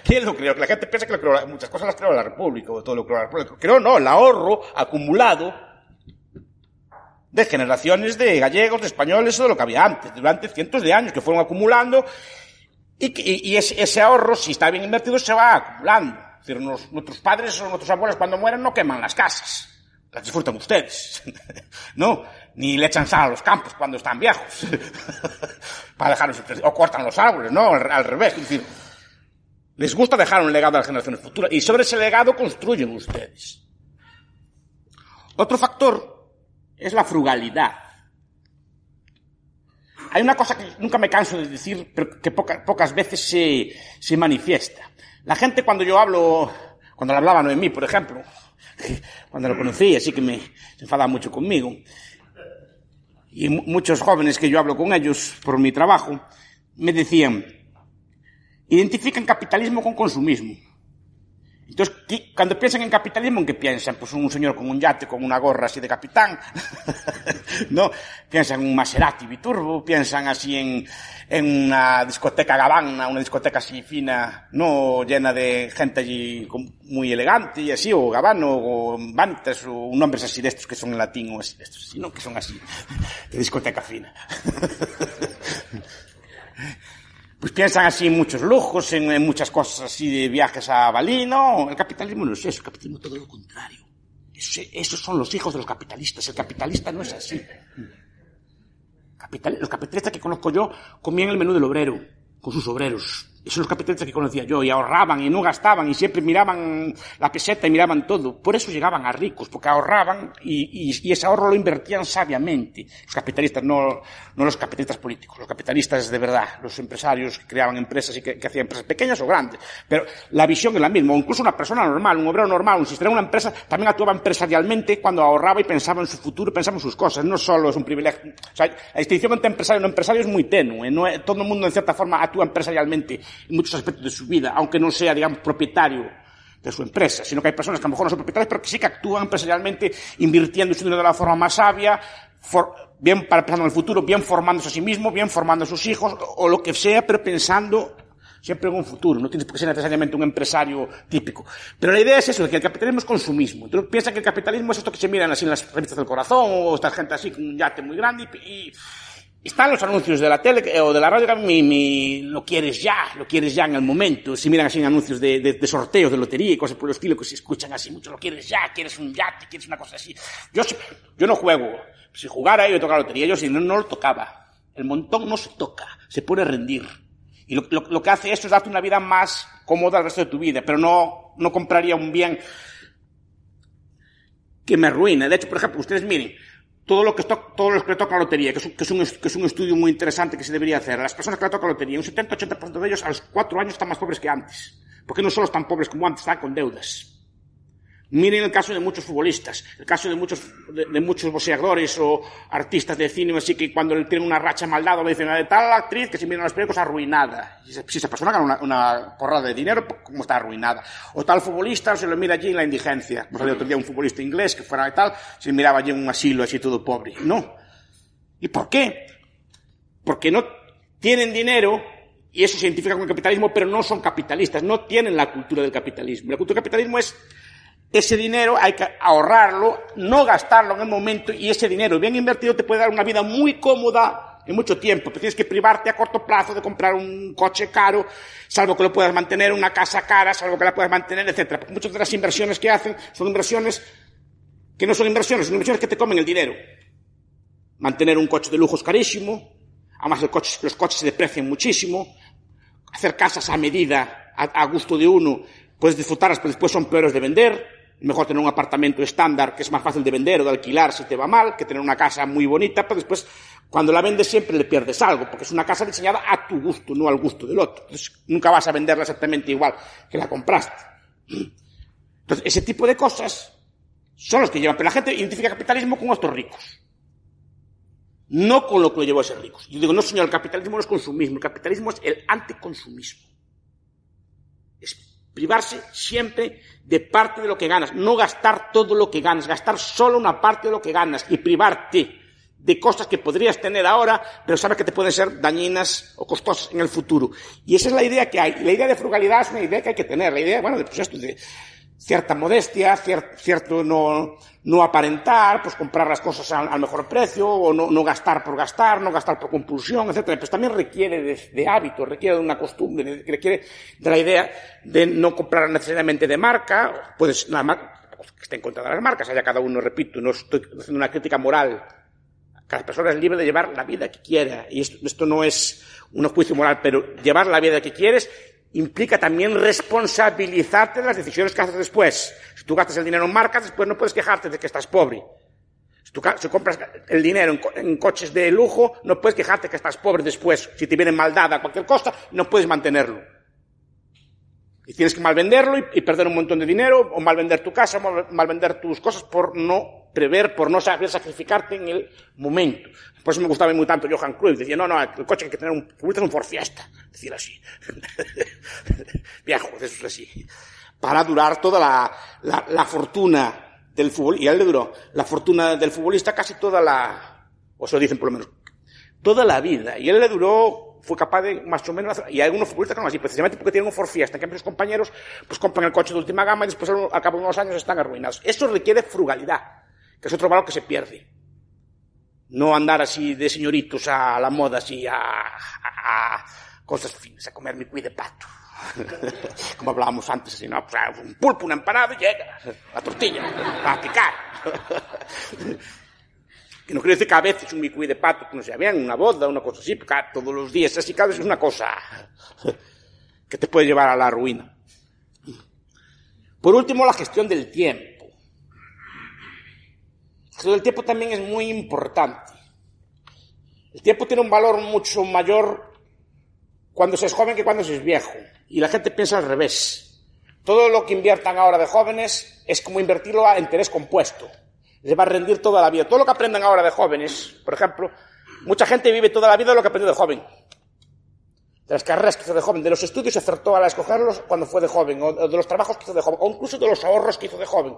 ¿Quién lo creó? La gente piensa que lo creó, muchas cosas las creó la República, o todo lo creó la República. Creó no, el ahorro acumulado de generaciones de gallegos, de españoles, o de lo que había antes, durante cientos de años, que fueron acumulando, y ese ahorro, si está bien invertido, se va acumulando. Es decir, nuestros padres o nuestros abuelos cuando mueren no queman las casas. Las disfrutan ustedes, ¿no? Ni le echan sal a los campos cuando están viejos, para dejarlos, o cortan los árboles, ¿no? Al revés, es decir, les gusta dejar un legado a las generaciones futuras, y sobre ese legado construyen ustedes. Otro factor es la frugalidad. Hay una cosa que nunca me canso de decir, pero que pocas veces se manifiesta. La gente cuando le hablaba a Noemí, por ejemplo, cuando lo conocí, así que se enfadaba mucho conmigo. Y muchos jóvenes que yo hablo con ellos por mi trabajo, me decían, identifican capitalismo con consumismo. Entonces, cuando piensan en capitalismo, ¿en qué piensan? Pues un señor con un yate, con una gorra así de capitán, ¿no? Piensan en un Maserati biturbo, piensan así en una discoteca Gabbana, una discoteca así fina, no llena de gente allí muy elegante y así, o Gabbana, o Vantas, o nombres así de estos que son en latín, o así de estos, sino que son así, de discoteca fina. Pues piensan así en muchos lujos, en muchas cosas así de viajes a Bali. No, el capitalismo no es eso, el capitalismo es todo lo contrario. Esos son los hijos de los capitalistas, el capitalista no es así. Los capitalistas que conozco yo comían el menú del obrero, con sus obreros. Esos son los capitalistas que conocía yo, y ahorraban, y no gastaban, y siempre miraban la peseta y miraban todo. Por eso llegaban a ricos, porque ahorraban, y ese ahorro lo invertían sabiamente. Los capitalistas, no los capitalistas políticos, los capitalistas de verdad, los empresarios que creaban empresas y que hacían empresas pequeñas o grandes. Pero la visión es la misma, o incluso una persona normal, un obrero normal, un sistema, una empresa, también actuaba empresarialmente cuando ahorraba y pensaba en su futuro, pensaba en sus cosas. No solo es un privilegio. O sea, la distinción entre empresario y no empresario es muy tenue. Todo el mundo, en cierta forma, actúa empresarialmente en muchos aspectos de su vida, aunque no sea, digamos, propietario de su empresa, sino que hay personas que a lo mejor no son propietarias, pero que sí que actúan empresarialmente, invirtiendo su dinero de la forma más sabia, bien para pensando en el futuro, bien formándose a sí mismo, bien formando a sus hijos, o lo que sea, pero pensando siempre en un futuro, no tienes por qué ser necesariamente un empresario típico. Pero la idea es eso, de que el capitalismo es consumismo. Tú piensas que el capitalismo es esto que se miran así en las revistas del Corazón, o esta gente así con un yate muy grande, y están los anuncios de la tele o de la radio, lo quieres ya en el momento. Si miran así anuncios de sorteos, de lotería y cosas por el estilo, que se escuchan así mucho, lo quieres ya, quieres un yate, quieres una cosa así. Yo no juego. Si jugara yo tocar la lotería, yo si no lo tocaba. El montón no se toca, se pone a rendir. Y lo que hace esto es darte una vida más cómoda al resto de tu vida, pero no compraría un bien que me arruine. De hecho, por ejemplo, ustedes miren, todos los que le tocan la lotería, que es un estudio muy interesante que se debería hacer. Las personas que le tocan la lotería, un 70-80% de ellos a los 4 años están más pobres que antes. Porque no solo están pobres como antes, están con deudas. Miren el caso de muchos futbolistas, el caso de muchos boxeadores o artistas de cine, así que cuando tienen una racha mal dada, me dicen, de tal actriz que si miran los periódicos arruinada. Si esa persona gana una porrada de dinero, ¿cómo está arruinada? O tal futbolista se lo mira allí en la indigencia. Como salió otro día un futbolista inglés que fuera de tal, se miraba allí en un asilo así todo pobre. No. ¿Y por qué? Porque no tienen dinero, y eso se identifica con el capitalismo, pero no son capitalistas, no tienen la cultura del capitalismo. La cultura del capitalismo es ese dinero hay que ahorrarlo, no gastarlo en el momento, y ese dinero bien invertido te puede dar una vida muy cómoda en mucho tiempo. Pero tienes que privarte a corto plazo de comprar un coche caro, salvo que lo puedas mantener, una casa cara, salvo que la puedas mantener, etcétera. Porque muchas de las inversiones que hacen son inversiones que no son inversiones, son inversiones que te comen el dinero. Mantener un coche de lujo es carísimo, además los coches se deprecian muchísimo, hacer casas a medida, a gusto de uno, puedes disfrutarlas, pero después son peores de vender. Mejor tener un apartamento estándar que es más fácil de vender o de alquilar si te va mal, que tener una casa muy bonita, pero después, cuando la vendes siempre le pierdes algo, porque es una casa diseñada a tu gusto, no al gusto del otro. Entonces, nunca vas a venderla exactamente igual que la compraste. Entonces, ese tipo de cosas son los que llevan. Pero la gente identifica el capitalismo con estos ricos. No con lo que lo llevó a ser ricos. Yo digo, no señor, el capitalismo no es consumismo, el capitalismo es el anticonsumismo. Es privarse siempre de parte de lo que ganas, no gastar todo lo que ganas, gastar solo una parte de lo que ganas y privarte de cosas que podrías tener ahora, pero sabes que te pueden ser dañinas o costosas en el futuro. Y esa es la idea que hay. La idea de frugalidad es una idea que hay que tener. La idea, bueno, pues esto de cierta modestia, cierto no aparentar, pues comprar las cosas al mejor precio, o no gastar por compulsión, etcétera. Pues también requiere de hábitos, requiere de una costumbre, requiere de la idea de no comprar necesariamente de marca, puedes, nada más, que esté en contra de las marcas, haya cada uno, repito, no estoy haciendo una crítica moral. Cada persona es libre de llevar la vida que quiera, y esto no es un juicio moral, pero llevar la vida que quieres implica también responsabilizarte de las decisiones que haces después. Si tú gastas el dinero en marcas, después no puedes quejarte de que estás pobre. Si compras el dinero en coches de lujo, no puedes quejarte que estás pobre después. Si te viene mal dada cualquier cosa, no puedes mantenerlo. Y tienes que malvenderlo y perder un montón de dinero, o malvender tu casa, o malvender tus cosas por no prever, por no saber sacrificarte en el momento. Por eso me gustaba muy tanto Johan Cruyff. Decía, no, el coche hay que tener un Ford Fiesta. Decir así. Viejo, de esos así. Para durar toda la fortuna del fútbol. Y a él le duró la fortuna del futbolista casi o se lo dicen por lo menos, toda la vida. Y él le duró, fue capaz de más o menos, y hay algunos futbolistas que no así, precisamente porque tienen un Ford Fiesta. En cambio, sus compañeros pues compran el coche de última gama y después al cabo de unos años están arruinados. Eso requiere frugalidad, que es otro valor que se pierde. No andar así de señoritos a la moda, así a cosas finas, a comer mi cuy de pato. Como hablábamos antes, así, ¿no? Pues un pulpo, una empanada y llega la tortilla, para picar. Que no quiere decir que a veces un micuí de pato, que no sea bien, una boda, una cosa así, porque todos los días así, cada vez es una cosa que te puede llevar a la ruina. Por último, la gestión del tiempo. La gestión del tiempo también es muy importante. El tiempo tiene un valor mucho mayor cuando se es joven que cuando se es viejo. Y la gente piensa al revés. Todo lo que inviertan ahora de jóvenes es como invertirlo a interés compuesto. Les va a rendir toda la vida. Todo lo que aprendan ahora de jóvenes, por ejemplo, mucha gente vive toda la vida de lo que aprendió de joven. De las carreras que hizo de joven, de los estudios acertó al escogerlos cuando fue de joven, o de los trabajos que hizo de joven, o incluso de los ahorros que hizo de joven.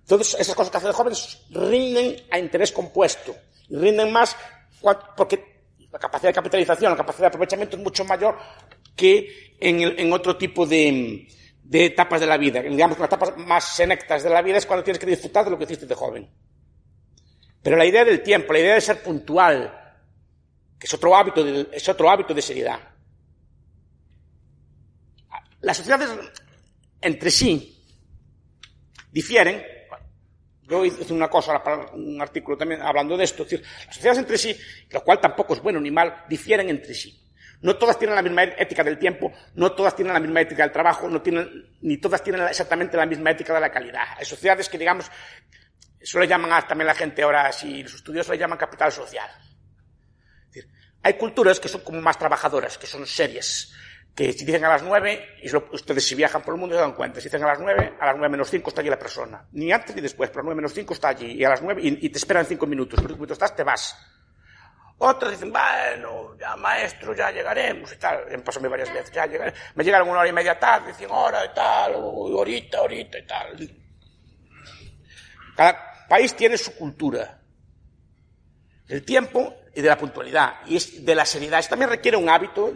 Todas esas cosas que hace de jóvenes rinden a interés compuesto. Y rinden más porque la capacidad de capitalización, la capacidad de aprovechamiento es mucho mayor que en otro tipo de etapas de la vida. Digamos que las etapas más senectas de la vida es cuando tienes que disfrutar de lo que hiciste de joven. Pero la idea del tiempo, la idea de ser puntual, que es otro hábito de seriedad. Las sociedades entre sí difieren. Yo hice una cosa para un artículo también hablando de esto. Es decir, las sociedades entre sí, lo cual tampoco es bueno ni mal, difieren entre sí. No todas tienen la misma ética del tiempo, no todas tienen la misma ética del trabajo, ni todas tienen exactamente la misma ética de la calidad. Hay sociedades que, digamos, eso le llaman también la gente ahora, si los estudiosos le llaman capital social. Es decir, hay culturas que son como más trabajadoras, que son serias, que si dicen a las 9, y ustedes si viajan por el mundo se dan cuenta, si dicen a las 9 menos 5 está allí la persona. Ni antes ni después, pero a las 9 menos 5 está allí, y a las 9, y te esperan 5 minutos. Por 5 minutos estás, te vas. Otros dicen, bueno, ya maestro, ya llegaremos y tal. Me pasó varias veces, ya llegaré. Me llegaron 1 hora y media tarde, dicen hora y tal, horita y tal. Cada país tiene su cultura del tiempo y de la puntualidad, y es de la seriedad. Eso también requiere un hábito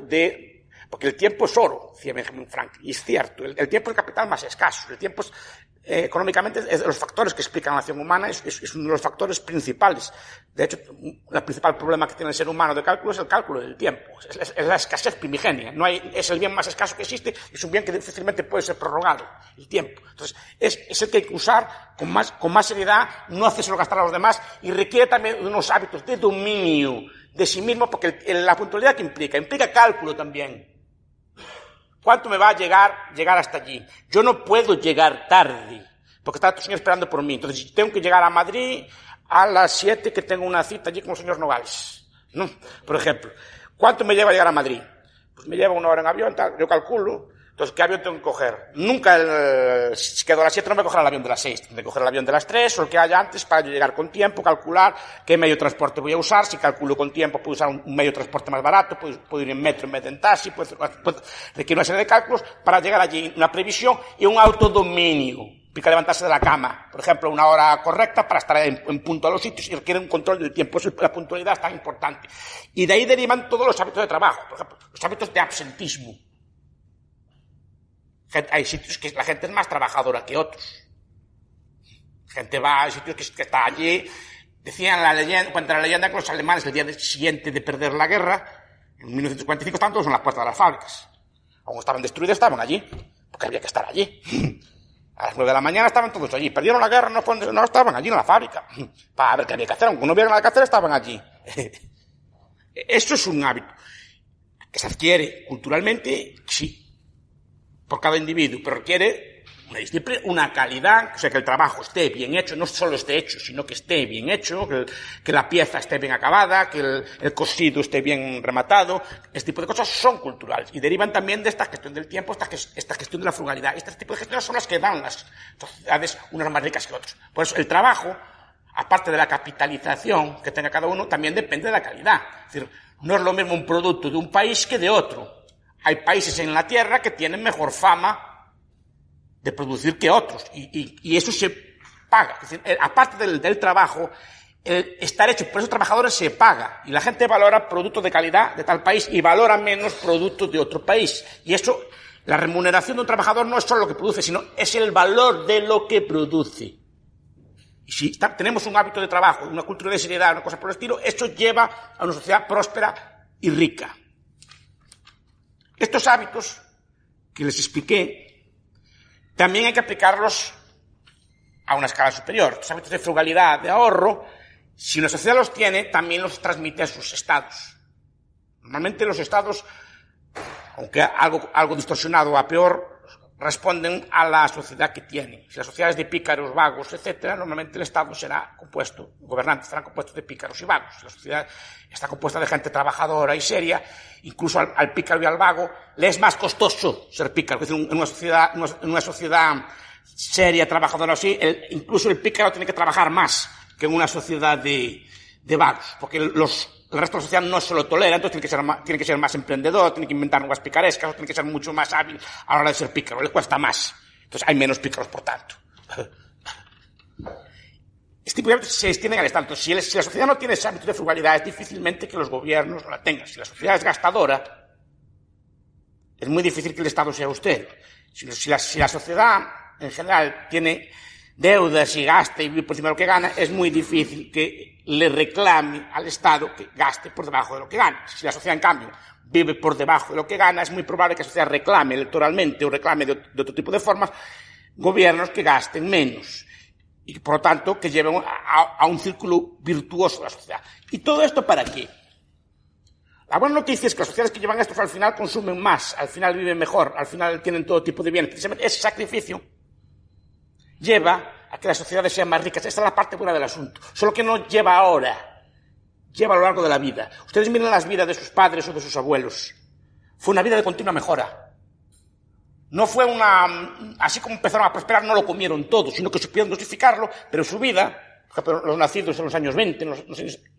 porque el tiempo es oro, decía Benjamin Franklin, y es cierto, el tiempo es el capital más escaso, el tiempo es, económicamente, es de los factores que explican la acción humana, es uno de los factores principales. De hecho, el principal problema que tiene el ser humano de cálculo es el cálculo del tiempo, es la escasez primigenia, es el bien más escaso que existe, es un bien que difícilmente puede ser prorrogado, el tiempo. Entonces, es el que hay que usar con más seriedad, no hacérselo gastar a los demás, y requiere también unos hábitos de dominio de sí mismo, porque la puntualidad que implica cálculo también. ¿Cuánto me va a llegar hasta allí? Yo no puedo llegar tarde, porque está el señor esperando por mí. Entonces, tengo que llegar a Madrid a las 7, que tengo una cita allí con el señor Nogales, ¿no? Por ejemplo. ¿Cuánto me lleva a llegar a Madrid? Pues me lleva 1 hora en avión, tal, yo calculo. Entonces, ¿qué avión tengo que coger? Nunca, si quedo a las 7 no me cogerá el avión de las 6, tengo que coger el avión de las 3 o el que haya antes para yo llegar con tiempo, calcular qué medio de transporte voy a usar. Si calculo con tiempo, puedo usar un medio de transporte más barato, puedo ir en metro en vez de en taxi, requiere una serie de cálculos para llegar allí, una previsión y un autodominio. Implica levantarse de la cama, por ejemplo, 1 hora correcta para estar en punto a los sitios, y requiere un control del tiempo. Eso, la puntualidad es tan importante. Y de ahí derivan todos los hábitos de trabajo, por ejemplo, los hábitos de absentismo. Hay sitios que la gente es más trabajadora que otros. La gente va a sitios que está allí. Decían cuenta la leyenda que los alemanes, el día siguiente de perder la guerra, en 1945, estaban todos en las puertas de las fábricas. Aún estaban destruidas, estaban allí, porque había que estar allí. A las 9 de la mañana estaban todos allí. Perdieron la guerra, no estaban allí en la fábrica. Para ver qué había que hacer. Aunque no vieron nada que hacer, estaban allí. Eso es un hábito que se adquiere culturalmente, sí, por cada individuo, pero requiere una disciplina, una calidad, o sea, que el trabajo esté bien hecho, no solo esté hecho, sino que esté bien hecho, que la pieza esté bien acabada, que el cosido esté bien rematado. Este tipo de cosas son culturales y derivan también de esta gestión del tiempo, esta gestión de la frugalidad. Este tipo de gestiones son las que dan las sociedades unas más ricas que otras. Por eso el trabajo, aparte de la capitalización que tenga cada uno, también depende de la calidad. Es decir, no es lo mismo un producto de un país que de otro. Hay países en la Tierra que tienen mejor fama de producir que otros, y eso se paga. Es decir, aparte del trabajo, el estar hecho por esos trabajadores se paga, y la gente valora productos de calidad de tal país y valora menos productos de otro país. Y eso, la remuneración de un trabajador no es solo lo que produce, sino es el valor de lo que produce. Y si tenemos un hábito de trabajo, una cultura de seriedad, una cosa por el estilo, eso lleva a una sociedad próspera y rica. Estos hábitos que les expliqué, también hay que aplicarlos a una escala superior. Estos hábitos de frugalidad, de ahorro, si una sociedad los tiene, también los transmite a sus estados. Normalmente los estados, aunque algo distorsionado a peor, responden a la sociedad que tienen. Si la sociedad es de pícaros, vagos, etcétera, normalmente el estado será compuesto, gobernantes serán compuestos de pícaros y vagos. Si la sociedad está compuesta de gente trabajadora y seria, incluso al pícaro y al vago le es más costoso ser pícaro. Es decir, en una sociedad seria, trabajadora así, incluso el pícaro tiene que trabajar más que en una sociedad de vagos, porque el resto de la sociedad no se lo tolera, entonces tiene que ser más emprendedor, tiene que inventar nuevas picarescas, tiene que ser mucho más hábil a la hora de ser pícaro, le cuesta más. Entonces hay menos pícaros, por tanto. Este tipo de hábitos se extienden al estado. Si la sociedad no tiene ese hábito de frugalidad, es difícilmente que los gobiernos la tengan. Si la sociedad es gastadora, es muy difícil que el Estado sea austero. Si la sociedad en general tiene deudas y gasta y vive por encima de lo que gana, es muy difícil que le reclame al Estado que gaste por debajo de lo que gana. Si la sociedad, en cambio, vive por debajo de lo que gana, es muy probable que la sociedad reclame electoralmente o reclame de otro tipo de formas gobiernos que gasten menos y, por lo tanto, que lleven a un círculo virtuoso de la sociedad. ¿Y todo esto para qué? La buena noticia es que las sociedades que llevan esto al final consumen más, al final viven mejor, al final tienen todo tipo de bienes. Precisamente ese sacrificio lleva a que las sociedades sean más ricas. Esta es la parte buena del asunto. Solo que no lleva ahora, lleva a lo largo de la vida. Ustedes miren las vidas de sus padres o de sus abuelos. Fue una vida de continua mejora. No fue así como empezaron a prosperar, no lo comieron todo, sino que supieron dosificarlo, pero su vida, por ejemplo, los nacidos en los años 20, los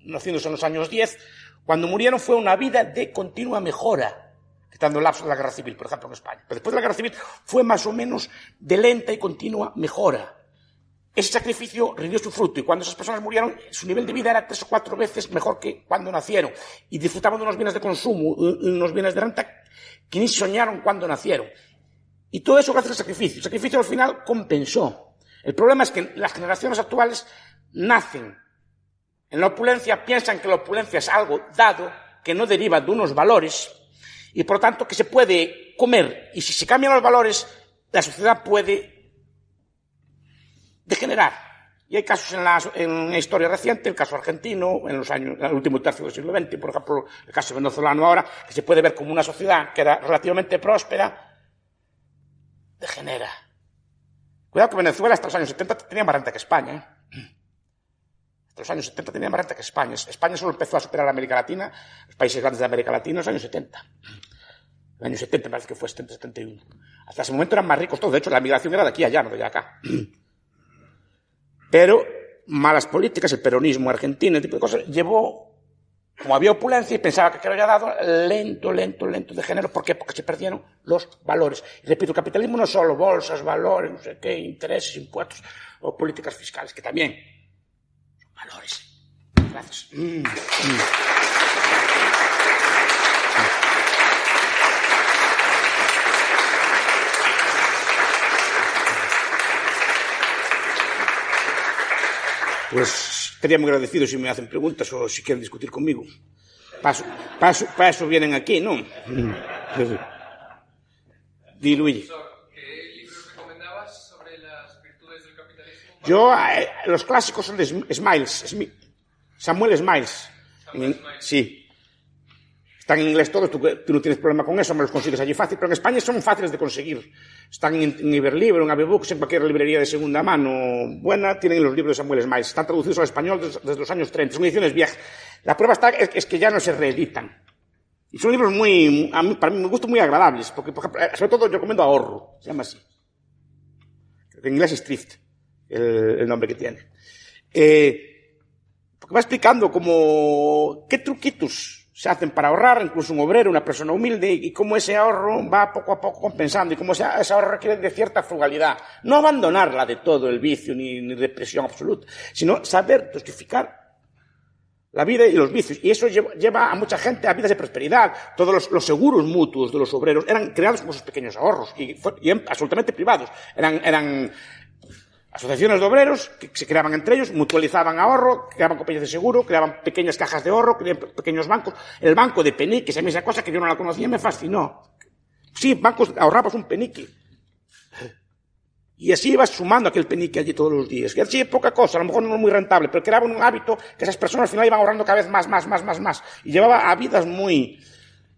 nacidos en los años 10, cuando murieron fue una vida de continua mejora, quitando el lapso de la Guerra Civil, por ejemplo, en España. Pero después de la Guerra Civil fue más o menos de lenta y continua mejora. Ese sacrificio rindió su fruto y cuando esas personas murieron, su nivel de vida era 3 o 4 veces mejor que cuando nacieron y disfrutaban de unos bienes de consumo, unos bienes de renta que ni soñaron cuando nacieron. Y todo eso gracias al sacrificio. El sacrificio al final compensó. El problema es que las generaciones actuales nacen en la opulencia, piensan que la opulencia es algo dado, que no deriva de unos valores, y por lo tanto que se puede comer. Y si se cambian los valores, la sociedad puede degenerar. Y hay casos en la historia reciente, el caso argentino, en el último tercio del siglo XX, por ejemplo, el caso venezolano ahora, que se puede ver como una sociedad que era relativamente próspera, degenera. Cuidado que Venezuela hasta los años 70 tenía más renta que España, Hasta los años 70 tenía más renta que España. España solo empezó a superar a América Latina, los países grandes de América Latina, en los años 70. En los años 70 me parece que fue 70, 71. Hasta ese momento eran más ricos todos. De hecho, la migración era de aquí a allá, no de allá a acá. Pero malas políticas, el peronismo argentino, el tipo de cosas, llevó, como había opulencia y pensaba que lo había dado, lento de género. ¿Por qué? Porque se perdieron los valores. Y repito, el capitalismo no es solo bolsas, valores, no sé qué, intereses, impuestos o políticas fiscales, que también son valores. Gracias. Pues estaría muy agradecido si me hacen preguntas o si quieren discutir conmigo. Para eso vienen aquí, ¿no? Di, Luigi. ¿Qué libros recomendabas sobre las virtudes del capitalismo? Yo, los clásicos son de Samuel Smiles. Sí. Están en inglés todos, tú no tienes problema con eso, me los consigues allí fácil, pero en España son fáciles de conseguir. Están en Iberlibro, en AbeBooks, en cualquier librería de segunda mano buena, tienen los libros de Samuel Smiles. Están traducidos al español desde los años 30, son ediciones viejas. La prueba es que ya no se reeditan. Y son libros para mí me gustan muy agradables, porque, por ejemplo, sobre todo yo recomiendo Ahorro, se llama así. Creo que en inglés es Thrift, el nombre que tiene. Porque va explicando qué truquitos se hacen para ahorrar, incluso un obrero, una persona humilde, y cómo ese ahorro va poco a poco compensando, y cómo ese ahorro requiere de cierta frugalidad. No abandonarla de todo el vicio ni represión absoluta, sino saber justificar la vida y los vicios. Y eso lleva a mucha gente a vidas de prosperidad. Todos los seguros mutuos de los obreros eran creados como sus pequeños ahorros, y absolutamente privados. Eran asociaciones de obreros que se creaban entre ellos, mutualizaban ahorro, creaban compañías de seguro, creaban pequeñas cajas de ahorro, creaban pequeños bancos. El banco de peniques, a mí esa cosa que yo no la conocía me fascinó. Sí, bancos, ahorrabas un penique. Y así ibas sumando aquel penique allí todos los días. Que así es poca cosa, a lo mejor no es muy rentable, pero creaban un hábito que esas personas al final iban ahorrando cada vez más. Y llevaba a vidas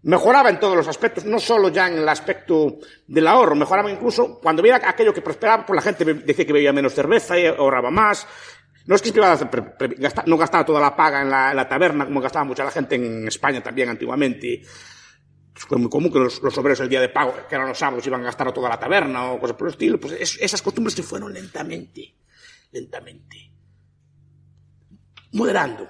mejoraba en todos los aspectos, no solo ya en el aspecto del ahorro, mejoraba incluso cuando veía aquello que prosperaba, pues la gente decía que bebía menos cerveza y ahorraba más. No es que no gastaba toda la paga en la taberna como gastaba mucha la gente en España también antiguamente. Fue muy común que los obreros el día de pago, que eran los sábados, iban a gastar toda la taberna o cosas por el estilo. Pues esas costumbres se fueron lentamente, moderando.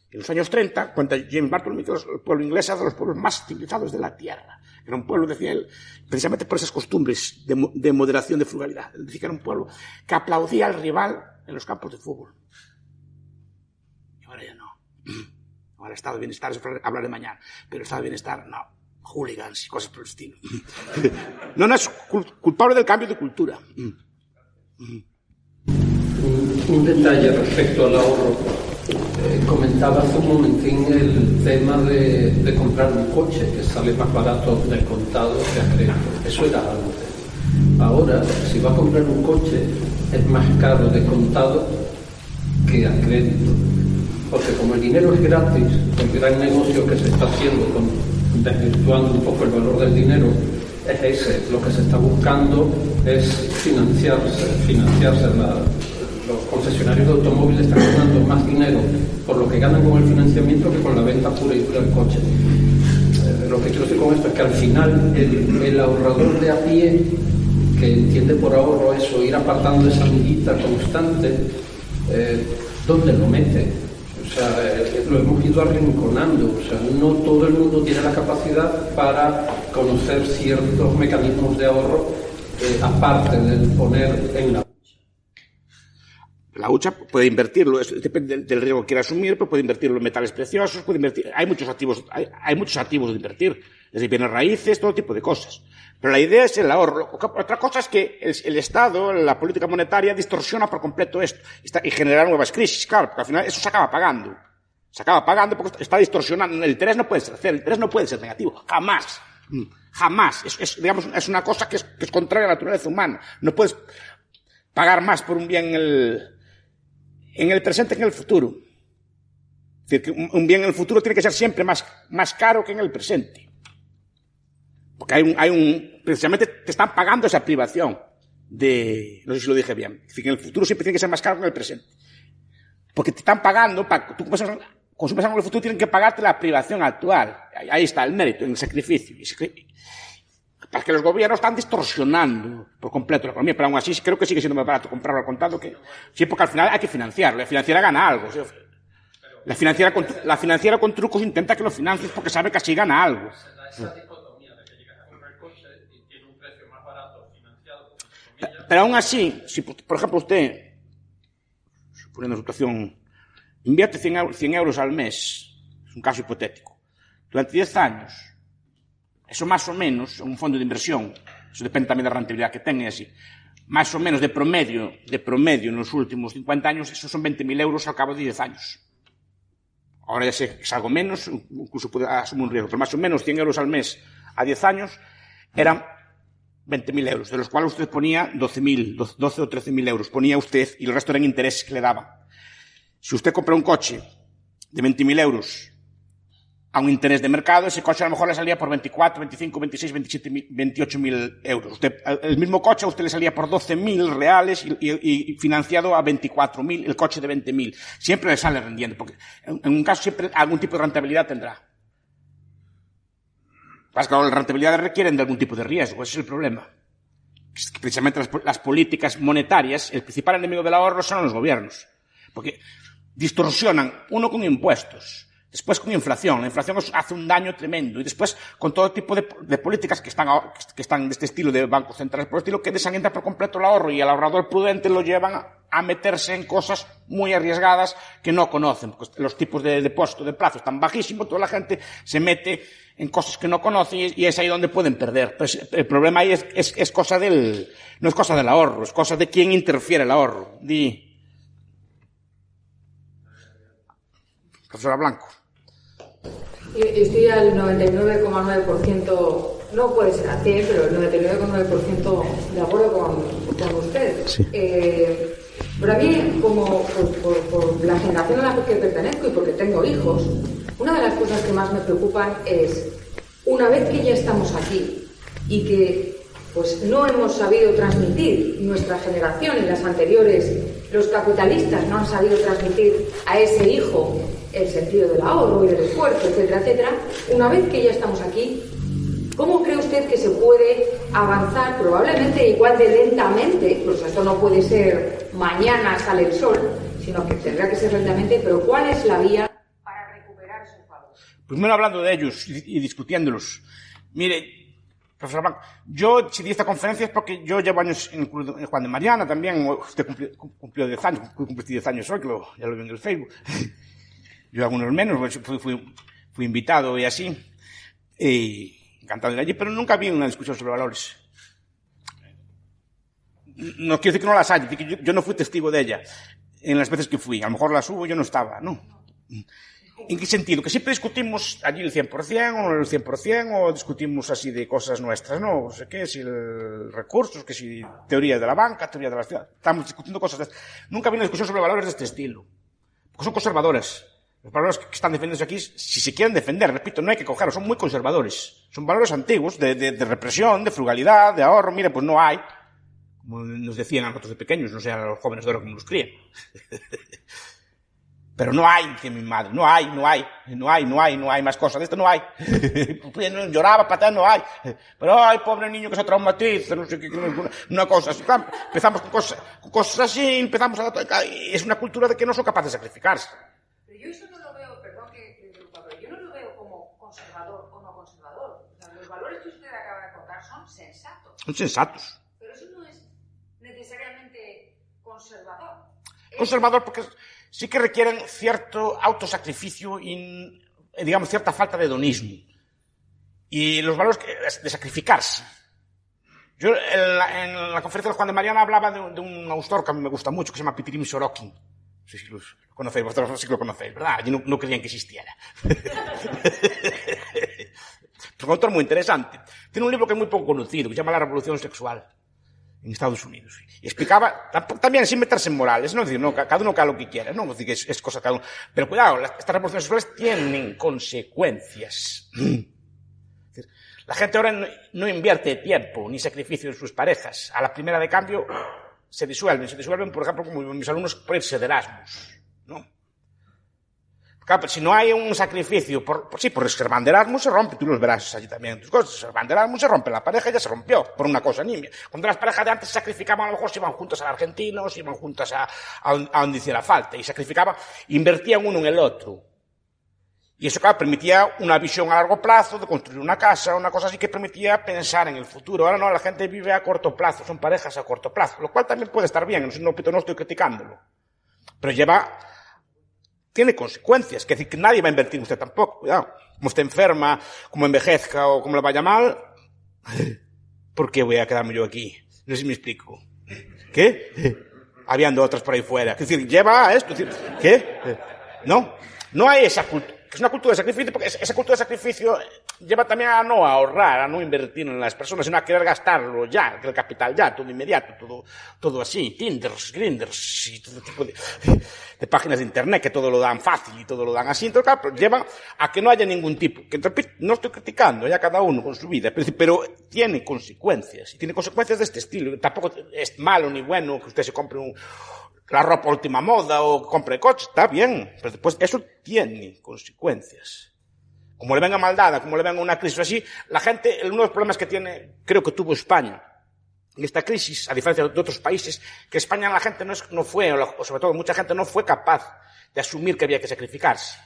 En los años 30, cuenta James Bartholomew que el pueblo inglés era de los pueblos más civilizados de la tierra. Era un pueblo, decía él, precisamente por esas costumbres de moderación, de frugalidad. Él decía que era un pueblo que aplaudía al rival en los campos de fútbol. Y ahora ya no. Ahora el estado de bienestar es hablar de mañana, pero el estado de bienestar no. hooligans y cosas por el estilo. No es culpable del cambio de cultura. Un detalle respecto al ahorro. Comentaba hace un momentín el tema de comprar un coche que sale más barato del contado que a crédito. Eso era antes. Ahora, si va a comprar un coche, es más caro de contado que a crédito. Porque como el dinero es gratis, el gran negocio que se está haciendo, desvirtuando un poco el valor del dinero, es ese. Lo que se está buscando es financiarse. Los concesionarios de automóviles están ganando más dinero por lo que ganan con el financiamiento que con la venta pura y dura del coche. Lo que quiero decir con esto es que al final el ahorrador de a pie, que entiende por ahorro eso, ir apartando esa amiguita constante, ¿dónde lo mete? O sea, lo hemos ido arrinconando. O sea, no todo el mundo tiene la capacidad para conocer ciertos mecanismos de ahorro, aparte del poner en la hucha puede invertirlo, depende del riesgo que quiera asumir, pero puede invertirlo en metales preciosos, hay muchos activos de invertir, desde bienes raíces, todo tipo de cosas. Pero la idea es el ahorro. Otra cosa es que el Estado, la política monetaria, distorsiona por completo esto y genera nuevas crisis, claro, porque al final eso se acaba pagando. Se acaba pagando porque está distorsionando. El interés no puede ser cero, el interés no puede ser negativo, jamás. Jamás. Es una cosa que es contraria a la naturaleza humana. No puedes pagar más por un bien en el presente que en el futuro. Es decir, que un bien en el futuro tiene que ser siempre más caro que en el presente. Porque precisamente te están pagando esa privación no sé si lo dije bien. Es decir, que en el futuro siempre tiene que ser más caro que en el presente. Porque te están pagando, tú consumes algo en el futuro, tienen que pagarte la privación actual. Ahí está el mérito, en el sacrificio. Para que los gobiernos están distorsionando por completo la economía, pero aún así creo que sigue siendo más barato comprarlo al contado que... Sí, porque al final hay que financiarlo. La financiera gana algo. ¿Sí? La financiera con trucos intenta que lo financies porque sabe que así gana algo. Esa dicotomía de que llegas a comprar el coche y tiene un precio más barato financiado. Pero aún así, si por ejemplo usted, suponiendo una situación, invierte 100 euros al mes, es un caso hipotético, durante 10 años, eso más o menos, un fondo de inversión, eso depende también de la rentabilidad que tenga y así, más o menos de promedio en los últimos 50 años, eso son 20.000 euros al cabo de 10 años. Ahora ya sé que es algo menos, incluso puede asumir un riesgo, pero más o menos 100 euros al mes a 10 años eran 20.000 euros, de los cuales usted ponía 12 o 13.000 euros, ponía usted y el resto eran intereses que le daban. Si usted compra un coche de 20.000 euros a un interés de mercado, ese coche a lo mejor le salía por 24, 25, 26, 27, 28.000 euros. El mismo coche a usted le salía por 12.000 reales y financiado a 24.000 el coche de 20.000. Siempre le sale rendiendo, porque en un caso siempre algún tipo de rentabilidad tendrá. Claro, las rentabilidades requieren de algún tipo de riesgo, ese es el problema. Precisamente las políticas monetarias, el principal enemigo del ahorro son los gobiernos, porque distorsionan, uno con impuestos, después con inflación. La inflación hace un daño tremendo. Y después con todo tipo de políticas que están de este estilo, de bancos centrales por el estilo, que desalientan por completo el ahorro. Y al ahorrador prudente lo llevan a meterse en cosas muy arriesgadas que no conocen. Porque los tipos de depósito de plazo están bajísimos. Toda la gente se mete en cosas que no conocen y es ahí donde pueden perder. Pues el problema ahí es cosa no es cosa del ahorro, es cosa de quién interfiere el ahorro. Profesora Blanco. Estoy al 99,9%, no puede ser a 100, pero el 99,9% de acuerdo con usted. Sí. Pero a mí, como por la generación a la que pertenezco y porque tengo hijos, una de las cosas que más me preocupan es, una vez que ya estamos aquí y que pues no hemos sabido transmitir, nuestra generación y las anteriores, los capitalistas no han sabido transmitir a ese hijo el sentido del ahorro y del esfuerzo, etcétera, etcétera. Una vez que ya estamos aquí, ¿cómo cree usted que se puede avanzar, probablemente igual de lentamente? Pues esto no puede ser mañana sale el sol, sino que tendrá que ser lentamente, pero ¿cuál es la vía para recuperar esos valores? Primero hablando de ellos y discutiéndolos. Mire, profesor Blanco, yo decidí esta conferencia es porque yo llevo años en Juan de Mariana también. Usted cumplió 10 años, cumplí 10 años hoy, que ya lo vi en el Facebook. Yo algunos menos, fui invitado y así. encantado de ir allí, pero nunca vi una discusión sobre valores. No quiero decir que no las haya, que yo no fui testigo de ella en las veces que fui. A lo mejor las hubo y yo no estaba, ¿no? ¿En qué sentido? Que siempre discutimos allí el 100% o no el 100%, o discutimos así de cosas nuestras, ¿no? No sé qué, si el recursos, que si teoría de la banca, teoría de la ciudad. Estamos discutiendo cosas de estas. Nunca vi una discusión sobre valores de este estilo. Porque son conservadores. Los valores que están defendiendo aquí, si se quieren defender, repito, no hay que cogerlos, son muy conservadores. Son valores antiguos, de represión, de frugalidad, de ahorro. Mire, pues no hay, como nos decían a nosotros de pequeños, no sé a los jóvenes de ahora como los crían. Pero no hay, dice mi madre, no hay más cosas de esto, no hay. Lloraba, patada, no hay. Pero ay, pobre niño que se traumatiza, no sé qué, una cosa así. Empezamos con cosas así, empezamos a... Es una cultura de que no son capaces de sacrificarse. Pero yo eso no lo veo, perdón que interrumpa, pero yo no lo veo como conservador o no conservador. O sea, los valores que usted acaba de contar son sensatos. Son sensatos. Pero eso no es necesariamente conservador. Conservador porque sí que requieren cierto autosacrificio y, digamos, cierta falta de hedonismo. Y los valores de sacrificarse. Yo en la conferencia de Juan de Mariana hablaba de un autor que a mí me gusta mucho, que se llama Pitirim Sorokin. No sé si lo conocéis, vosotros sí que lo conocéis, ¿verdad? Yo no creían que existiera. Es un autor muy interesante. Tiene un libro que es muy poco conocido, que se llama La Revolución Sexual, en Estados Unidos. Y explicaba, también sin meterse en morales, ¿no? Es decir, no, cada uno haga lo que quiera, ¿no? Es decir, que es cosa de cada uno. Pero cuidado, estas revoluciones sexuales tienen consecuencias. La gente ahora no invierte tiempo ni sacrificio en sus parejas. A la primera de cambio se disuelven, por ejemplo, como mis alumnos, por irse de Erasmus, ¿no? Claro, si no hay un sacrificio, por reservar de Erasmus se rompe, tú los verás allí también en tus cosas, reservar de Erasmus se rompe, la pareja ya se rompió, por una cosa nimia. Cuando las parejas de antes se sacrificaban, a lo mejor se iban juntas a Argentina, o se iban juntas a donde hiciera falta, y sacrificaban, invertían uno en el otro. Y eso, claro, permitía una visión a largo plazo, de construir una casa, una cosa así que permitía pensar en el futuro. Ahora no, la gente vive a corto plazo, son parejas a corto plazo, lo cual también puede estar bien, no estoy criticándolo. Pero tiene consecuencias, que decir que nadie va a invertir en usted tampoco, cuidado. Como usted enferma, como envejezca o como le vaya mal, ¿por qué voy a quedarme yo aquí? No sé si me explico. ¿Qué? Habiendo otras por ahí fuera. Es decir, lleva a esto, ¿qué? No hay esa cultura. Es una cultura de sacrificio, porque esa cultura de sacrificio lleva también a no ahorrar, a no invertir en las personas, sino a querer gastarlo ya, el capital ya, todo inmediato, todo así, Tinders, Grinders y todo tipo de páginas de internet que todo lo dan fácil y todo lo dan así. Entonces, claro, lleva a que no haya ningún tipo, que no estoy criticando ya cada uno con su vida, pero tiene consecuencias, y tiene consecuencias de este estilo. Tampoco es malo ni bueno que usted se compre la ropa última moda o compre coches, está bien, pero después eso tiene consecuencias. Como le venga maldada, como le venga una crisis así, la gente, uno de los problemas que creo que tuvo España en esta crisis, a diferencia de otros países, que España la gente no fue, o sobre todo mucha gente no fue capaz de asumir que había que sacrificarse.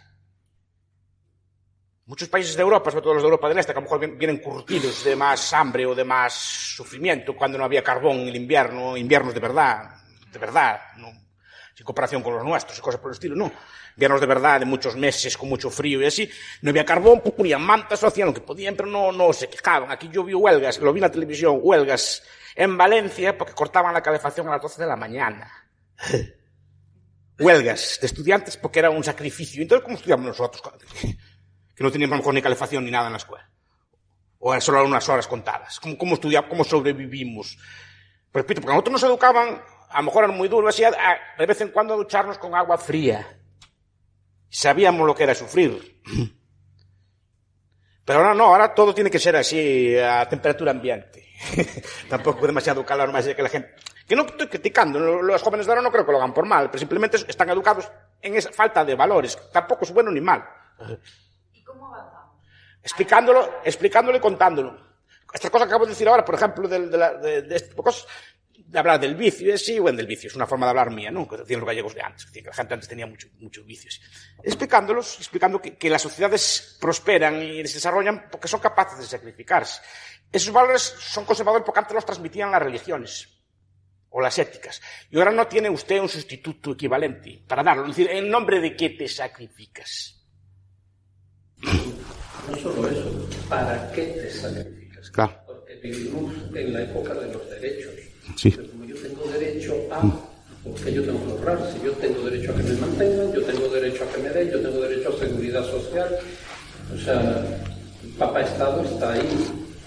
Muchos países de Europa, sobre todo los de Europa del Este, que a lo mejor vienen curtidos de más hambre o de más sufrimiento cuando no había carbón en el invierno, inviernos de verdad, no, sin comparación con los nuestros y cosas por el estilo, no. Inviernos de verdad, de muchos meses, con mucho frío y así. No había carbón, ponían mantas, hacían lo que podían, pero no se quejaban. Aquí yo vi huelgas, lo vi en la televisión, huelgas en Valencia porque cortaban la calefacción a las 12 de la mañana. Huelgas de estudiantes porque era un sacrificio. Entonces, ¿cómo estudiamos nosotros? Que no teníamos a lo mejor ni calefacción ni nada en la escuela. O eran solo unas horas contadas. ¿Cómo estudiamos? ¿Cómo sobrevivimos? Pero repito, porque a nosotros nos educaban, a lo mejor era muy duro, así, de vez en cuando a ducharnos con agua fría. Sabíamos lo que era sufrir. Pero ahora no, ahora todo tiene que ser así, a temperatura ambiente. Tampoco demasiado calor, más de que la gente... Que no estoy criticando, los jóvenes de ahora no creo que lo hagan por mal, pero simplemente están educados en esa falta de valores. Tampoco es bueno ni mal. ¿Y cómo avanzamos? Explicándolo y contándolo. Esta cosa que acabo de decir ahora, por ejemplo, de este tipo de cosas, de hablar del vicio, sí, bueno, del vicio, es una forma de hablar mía, ¿no? Que decían los gallegos de antes, que la gente antes tenía muchos vicios. Explicando que las sociedades prosperan y se desarrollan porque son capaces de sacrificarse. Esos valores son conservadores porque antes los transmitían las religiones o las éticas. Y ahora no tiene usted un sustituto equivalente para darlo. Es decir, ¿en nombre de qué te sacrificas? No solo eso. ¿para qué te sacrificas? Claro. Porque vivimos en la época de los derechos. Sí. Pero como yo tengo derecho a, porque yo tengo que ahorrar, si yo tengo derecho a que me mantengan, yo tengo derecho a que me den, yo tengo derecho a seguridad social, o sea, el Papa Estado está ahí.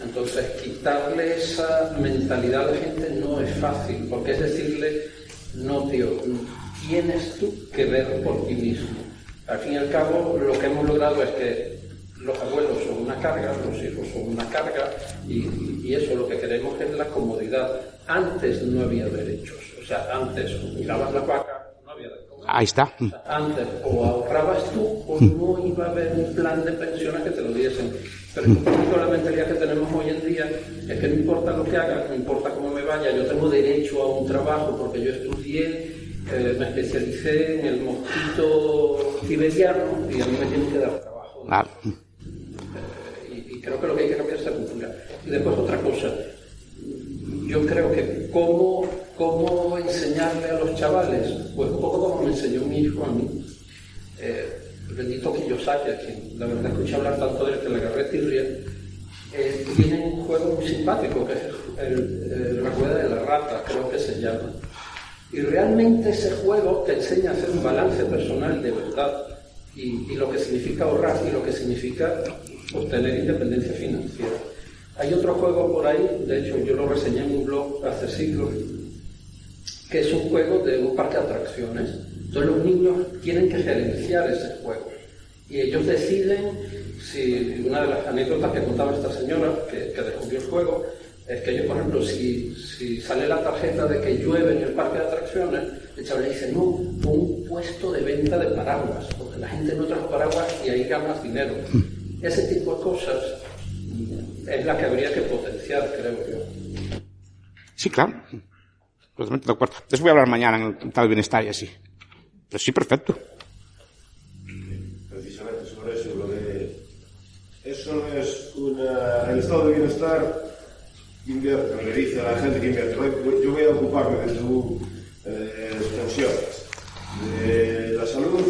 Entonces, quitarle esa mentalidad a la gente no es fácil, porque es decirle, no, tío, tienes tú que ver por ti mismo. Al fin y al cabo, lo que hemos logrado es que los abuelos son una carga, los hijos son una carga, y eso lo que queremos es la comodidad. Antes no había derechos, o sea, antes mirabas la vaca, no había de comer. Ahí está. O sea, antes o ahorrabas tú o no iba a haber un plan de pensiones que te lo diesen. Pero con la mentalidad que tenemos hoy en día es que no importa lo que haga, no importa cómo me vaya, yo tengo derecho a un trabajo porque yo estudié, me especialicé en el mosquito siberiano y a mí me tienen que dar trabajo. Y creo que lo que hay que cambiar es esa cultura. Y después otra cosa, yo creo que cómo enseñarle a los chavales, pues un poco como me enseñó mi hijo a mí. El bendito Kiyosaki, a quien la verdad escuché hablar tanto de él que le agarré tirria, tiene un juego muy simpático que es la rueda de la rata, creo que se llama. Y realmente ese juego te enseña a hacer un balance personal de verdad y lo que significa ahorrar y lo que significa obtener independencia financiera. Hay otro juego por ahí, de hecho yo lo reseñé en un blog hace siglos, que es un juego de un parque de atracciones. Entonces los niños tienen que gerenciar ese juego y ellos deciden si, una de las anécdotas que contaba esta señora que descubrió el juego es que ellos, por ejemplo, si sale la tarjeta de que llueve en el parque de atracciones, el chaval le dice, no, un puesto de venta de paraguas, porque la gente no trae paraguas y ahí ganas dinero. Ese tipo de cosas es la que habría que potenciar, creo yo. Sí, claro. Totalmente de acuerdo. De eso voy a hablar mañana en el tal bienestar y así. Pero sí, perfecto. Precisamente sobre eso, lo de... Eso no es una... El estado de bienestar invierte, le dice a la gente que invierte, yo voy a ocuparme de tus pensiones, de la salud,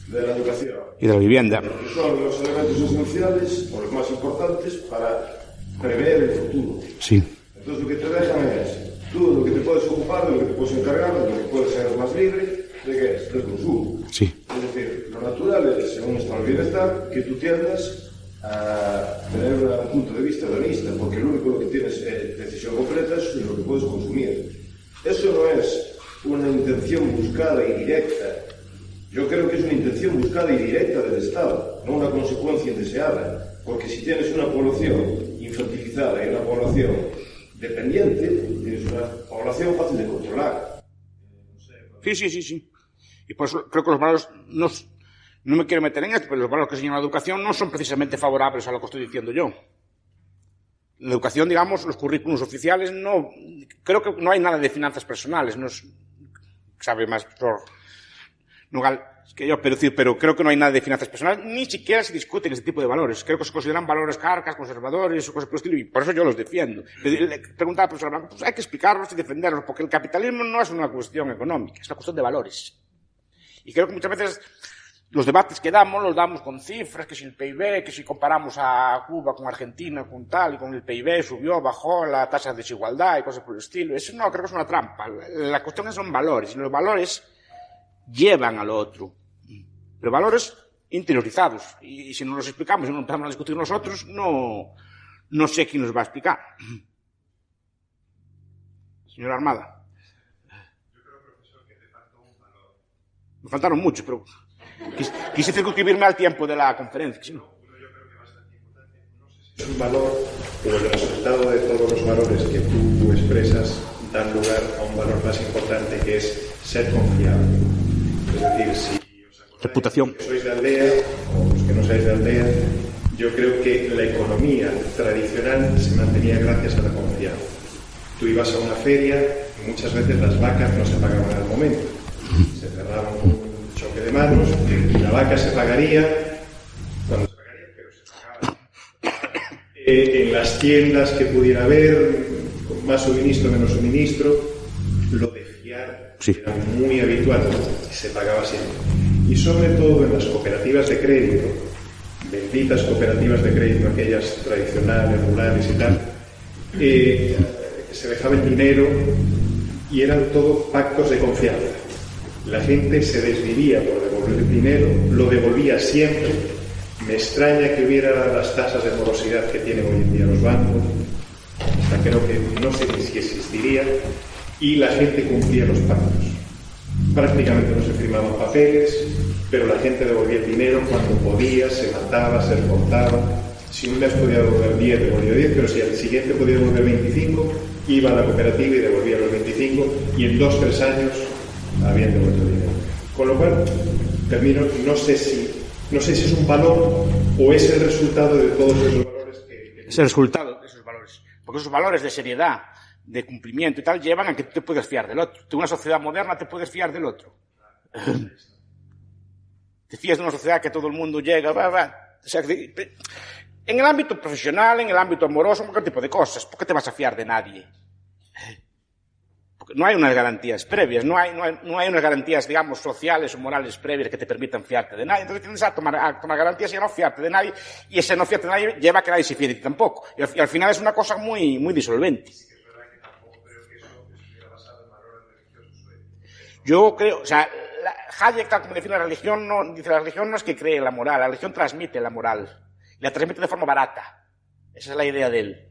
de la educación y de la vivienda, que son los elementos esenciales o los más importantes para prever el futuro. Sí. Entonces lo que te dejan es tú lo que te puedes ocupar, de lo que te puedes encargar, de lo que puedes ser más libre, ¿de qué es? Del consumo. Sí. Es decir, lo natural es, según está el bienestar, que tú tiendas a tener un punto de vista hedonista, porque lo único que tienes decisión completa es lo que puedes consumir. Eso no es una intención buscada y directa. Yo creo que es una intención buscada y directa del Estado, no una consecuencia indeseada, porque si tienes una población infantilizada y una población dependiente, tienes una población fácil de controlar. Sí. Y por eso creo que los valores no me quiero meter en esto, pero los valores que enseñan la educación no son precisamente favorables a lo que estoy diciendo yo. La educación, digamos, los currículos oficiales, no, creo que no hay nada de finanzas personales, no es, sabe más por Nugal que yo, pero creo que no hay nada de finanzas personales, ni siquiera se discuten ese tipo de valores. Creo que se consideran valores carcas, conservadores o cosas por el estilo, y por eso yo los defiendo. Le preguntaba al profesor Blanco, pues hay que explicarlos y defenderlos, porque el capitalismo no es una cuestión económica, es una cuestión de valores. Y creo que muchas veces los debates que damos, los damos con cifras, que si el PIB, que si comparamos a Cuba con Argentina, con tal, y con el PIB subió, bajó la tasa de desigualdad y cosas por el estilo. Eso no, creo que es una trampa. La cuestión son valores, y los valores llevan al otro. Pero valores interiorizados. Y si no los explicamos y no empezamos a discutir nosotros, no sé quién nos va a explicar. Señora Armada. Yo creo, profesor, que te faltó un valor. Me faltaron muchos, pero quise circunscribirme al tiempo de la conferencia. ¿Sí? Uno yo creo que bastante importante. No sé si Es un valor, pero el resultado de todos los valores que tú expresas dan lugar a un valor más importante, que es ser confiable. Es decir, si os acordáis, reputación. los que sois de aldea o los que no sois de aldea, yo creo que la economía tradicional se mantenía gracias a la confianza. Tú ibas a una feria y muchas veces las vacas no se pagaban al momento. Se cerraban un choque de manos, la vaca se pagaría cuando se pagaría, pero se pagaba. En las tiendas que pudiera haber, con más suministro, menos suministro, lo de fiar era muy habitual y se pagaba siempre. Y sobre todo en las cooperativas de crédito, benditas cooperativas de crédito, aquellas tradicionales, rurales y tal, se dejaba el dinero y eran todo pactos de confianza. La gente se desvivía por devolver el dinero, lo devolvía siempre. Me extraña que hubiera las tasas de morosidad que tienen hoy en día los bancos, hasta creo que no sé si existiría, y la gente cumplía los pactos. Prácticamente no se firmaban papeles, pero la gente devolvía el dinero cuando podía, se mataba, se esforzaba. Si un mes podía devolver 10, devolvía 10, pero si al siguiente podía devolver 25, iba a la cooperativa y devolvía los 25, y en 2-3 años habían devuelto el dinero. Con lo cual, termino, no sé si es un valor o es el resultado de todos esos valores que... Es el resultado de esos valores. Porque esos valores de seriedad, de cumplimiento y tal, llevan a que tú te puedas fiar del otro. En una sociedad moderna te puedes fiar del otro. Te fías de una sociedad que todo el mundo llega, O sea, en el ámbito profesional, en el ámbito amoroso, cualquier tipo de cosas. ¿Por qué te vas a fiar de nadie? Porque no hay unas garantías previas, no hay unas garantías, digamos, sociales o morales previas que te permitan fiarte de nadie. Entonces tienes a tomar garantías y a no fiarte de nadie, y ese no fiarte de nadie lleva a que nadie se fíe de ti tampoco. Y al final es una cosa muy, muy disolvente. Yo creo, o sea, Hayek, tal como define la religión, dice la religión no es que cree en la moral, la religión transmite la moral. Y la transmite de forma barata. Esa es la idea de él.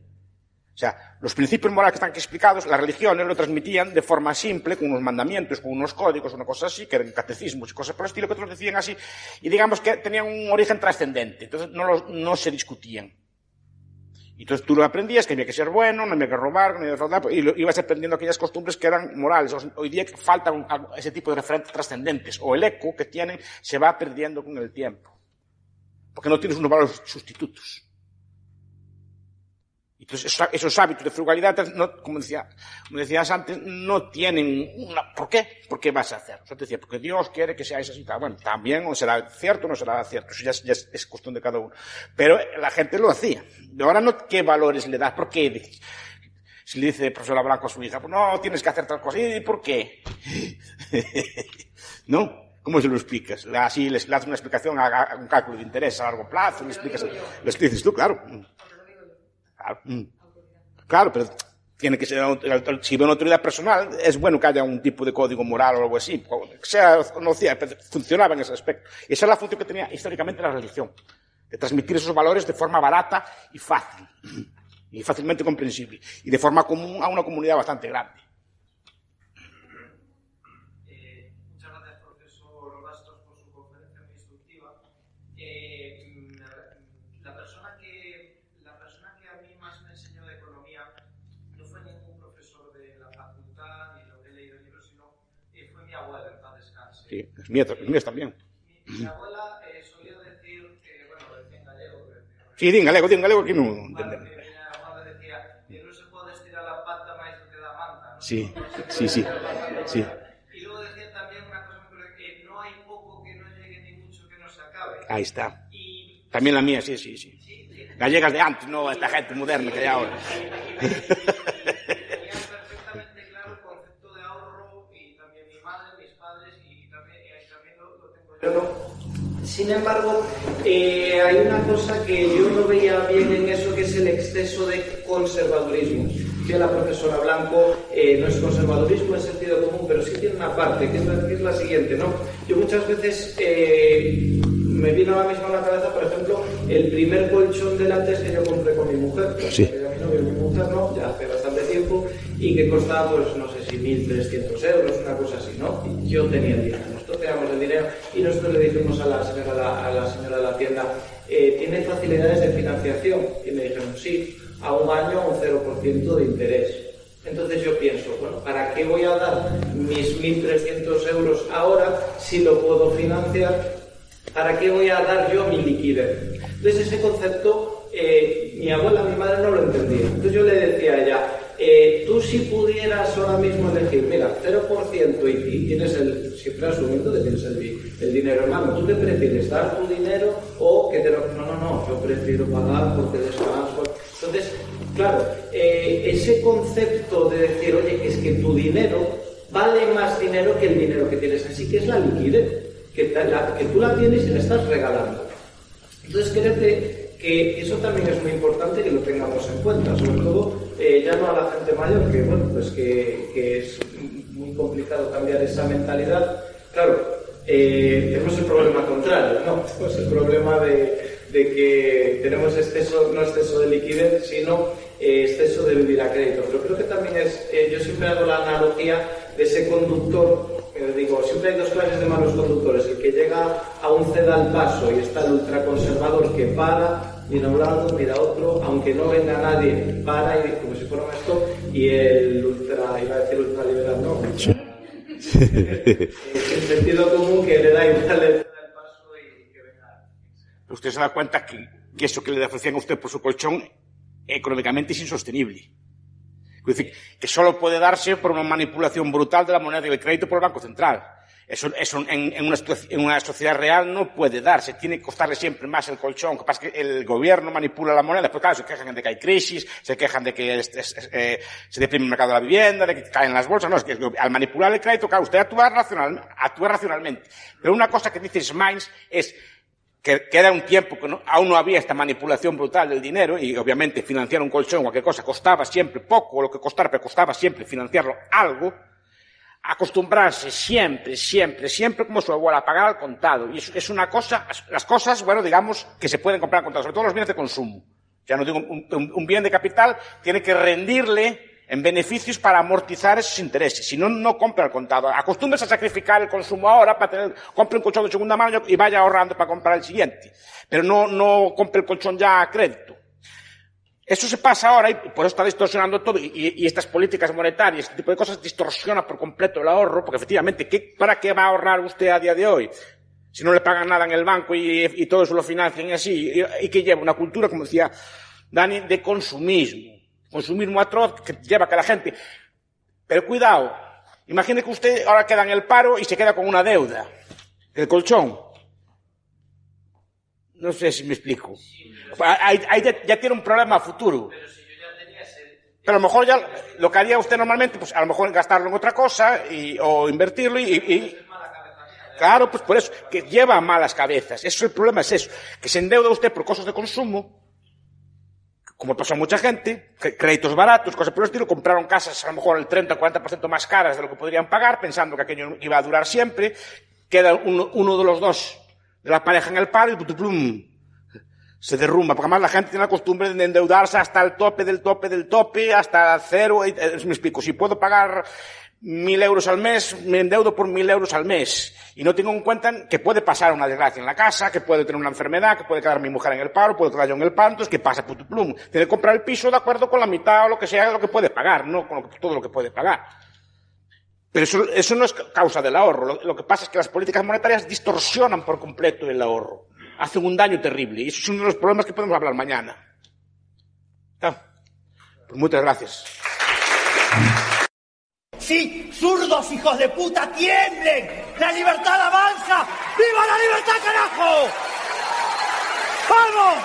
O sea, los principios morales que están aquí explicados, las religiones lo transmitían de forma simple, con unos mandamientos, con unos códigos, una cosa así, que eran catecismos y cosas por el estilo, que otros decían así, y digamos que tenían un origen trascendente. Entonces no se discutían. Y entonces tú lo aprendías, que había que ser bueno, no había que robar, no había que fraudar, y ibas aprendiendo aquellas costumbres que eran morales. Hoy día faltan ese tipo de referentes trascendentes, o el eco que tienen se va perdiendo con el tiempo. Porque no tienes unos valores sustitutos. Entonces, esos hábitos de frugalidad, no, como decías antes, no tienen una... ¿Por qué? ¿Por qué vas a hacer? O sea, te decía, porque Dios quiere que seáis así. Bueno, también o será cierto o no será cierto. Eso ya es cuestión de cada uno. Pero la gente lo hacía. Y ahora no, ¿qué valores le das? ¿Por qué? Si le dice el profesor Blanco a su hija, pues no, tienes que hacer tal cosa. ¿Y por qué? ¿No? ¿Cómo se lo explicas? Así les das una explicación a un cálculo de interés a largo plazo, le dices tú, claro. Claro, pero tiene que ser, si ve una autoridad personal, es bueno que haya un tipo de código moral o algo así, sea o no sea, pero funcionaba en ese aspecto. Y esa es la función que tenía históricamente la religión, de transmitir esos valores de forma barata y fácil, y fácilmente comprensible, y de forma común a una comunidad bastante grande. Sí, es mío también. Mi abuela solía decir que, bueno, decía en gallego. Sí, di en galego aquí no entendemos. Mi abuela decía que no se puede estirar la pata más do que da manta, ¿no? Sí. Y luego decía también una cosa muy curiosa, que no hay poco que no llegue ni mucho que no se acabe. Ahí está. También la mía, sí. Gallegas de antes, no esta gente moderna que hay ahora. Sin embargo, hay una cosa que yo no veía bien en eso, que es el exceso de conservadurismo. Decía la profesora Blanco, no es conservadurismo en sentido común, pero sí tiene una parte, que es la siguiente, ¿no? Yo muchas veces me vino ahora mismo a la cabeza, por ejemplo, el primer colchón de látex que yo compré con mi mujer. Sí. Mi mujer no, ya hace bastante tiempo, y que costaba, pues no sé si 1.300 euros, una cosa así, ¿no? Y yo tenía el dinero, nosotros teníamos el dinero, y nosotros le dijimos a la señora de la tienda, ¿tiene facilidades de financiación? Y me dijeron, sí, a un año un 0% de interés. Entonces yo pienso, bueno, ¿para qué voy a dar mis 1.300 euros ahora si lo puedo financiar? ¿Para qué voy a dar yo mi liquidez? Entonces ese concepto, mi abuela, mi madre no lo entendía. Entonces yo le decía a ella, tú si pudieras ahora mismo elegir, mira, 0% y tienes siempre asumiendo que tienes el dinero en mano, ¿tú qué prefieres, dar tu dinero o que te lo... No, yo prefiero pagar porque descanso. Entonces, claro, ese concepto de decir, oye, es que tu dinero vale más dinero que el dinero que tienes, así que es la liquidez, que tú la tienes y la estás regalando. Entonces, que eso también es muy importante que lo tengamos en cuenta, sobre todo ya no a la gente mayor, que bueno, pues que es muy complicado cambiar esa mentalidad. Claro, tenemos el problema contrario, ¿no? Tenemos el problema de que tenemos no exceso de liquidez, sino exceso de vivir a crédito. Pero creo que también yo siempre hago la analogía de ese conductor. Digo, siempre hay dos clases de malos conductores: el que llega a un ceda al paso y está el ultraconservador que para, mira a un lado, mira a otro, aunque no venga nadie, para, y como si fuera un stop, y el ultraliberal, no. El sentido común, que le da igual el ceda al paso y que venga. Usted se da cuenta que eso que le ofrecían a usted por su colchón económicamente es insostenible. Es decir, que solo puede darse por una manipulación brutal de la moneda y del crédito por el Banco Central. Eso en una sociedad real no puede darse. Tiene que costarle siempre más el colchón. Lo que pasa es que el gobierno manipula la moneda. Pues claro, se quejan de que hay crisis, se quejan de que se deprime el mercado de la vivienda, de que caen las bolsas. No, es que al manipular el crédito, claro, usted actúa racionalmente. Pero una cosa que dice Smains es que era un tiempo que aún no había esta manipulación brutal del dinero, y obviamente financiar un colchón o cualquier cosa costaba siempre poco, lo que costara, pero costaba siempre financiarlo algo. Acostumbrarse siempre como su abuela a pagar al contado. Y es una cosa, las cosas, bueno, digamos, que se pueden comprar al contado, sobre todo los bienes de consumo. Ya no digo, un bien de capital tiene que rendirle en beneficios para amortizar esos intereses. Si no, no compra al contado. Acostúmbrese a sacrificar el consumo ahora para compre un colchón de segunda mano y vaya ahorrando para comprar el siguiente. Pero no compre el colchón ya a crédito. Eso se pasa ahora y por eso está distorsionando todo. Y estas políticas monetarias, este tipo de cosas, distorsiona por completo el ahorro, porque efectivamente, ¿para qué va a ahorrar usted a día de hoy? Si no le pagan nada en el banco y todo eso lo financian así, y que lleva una cultura, como decía Dani, de consumismo atroz que lleva a que la gente... Pero cuidado, imagine que usted ahora queda en el paro y se queda con una deuda, el colchón. No sé si me explico. Ahí ya tiene un problema a futuro. Pero si yo ya tenía Pero a lo mejor ya lo que haría usted normalmente, pues a lo mejor gastarlo en otra cosa o invertirlo Claro, pues por eso, que lleva malas cabezas. Eso, el problema es eso, que se endeuda usted por cosas de consumo, como pasa a mucha gente, créditos baratos, cosas por el estilo, compraron casas a lo mejor el 30 o 40% más caras de lo que podrían pagar, pensando que aquello iba a durar siempre, queda uno de los dos de la pareja en el paro y plum, se derrumba, porque además la gente tiene la costumbre de endeudarse hasta el tope del tope, hasta cero. Me explico, si puedo pagar 1.000 euros al mes, me endeudo por 1.000 euros al mes. Y no tengo en cuenta que puede pasar una desgracia en la casa, que puede tener una enfermedad, que puede quedar mi mujer en el paro, puedo quedar yo en el paro, entonces ¿qué pasa? Plum. Tiene que comprar el piso de acuerdo con la mitad o lo que sea de lo que puede pagar, no con todo lo que puede pagar. Pero eso no es causa del ahorro. Lo que pasa es que las políticas monetarias distorsionan por completo el ahorro. Hacen un daño terrible. Y eso es uno de los problemas que podemos hablar mañana. Pues muchas gracias. Sí, zurdos hijos de puta, tiemblen. La libertad avanza. ¡Viva la libertad, carajo! ¡Vamos!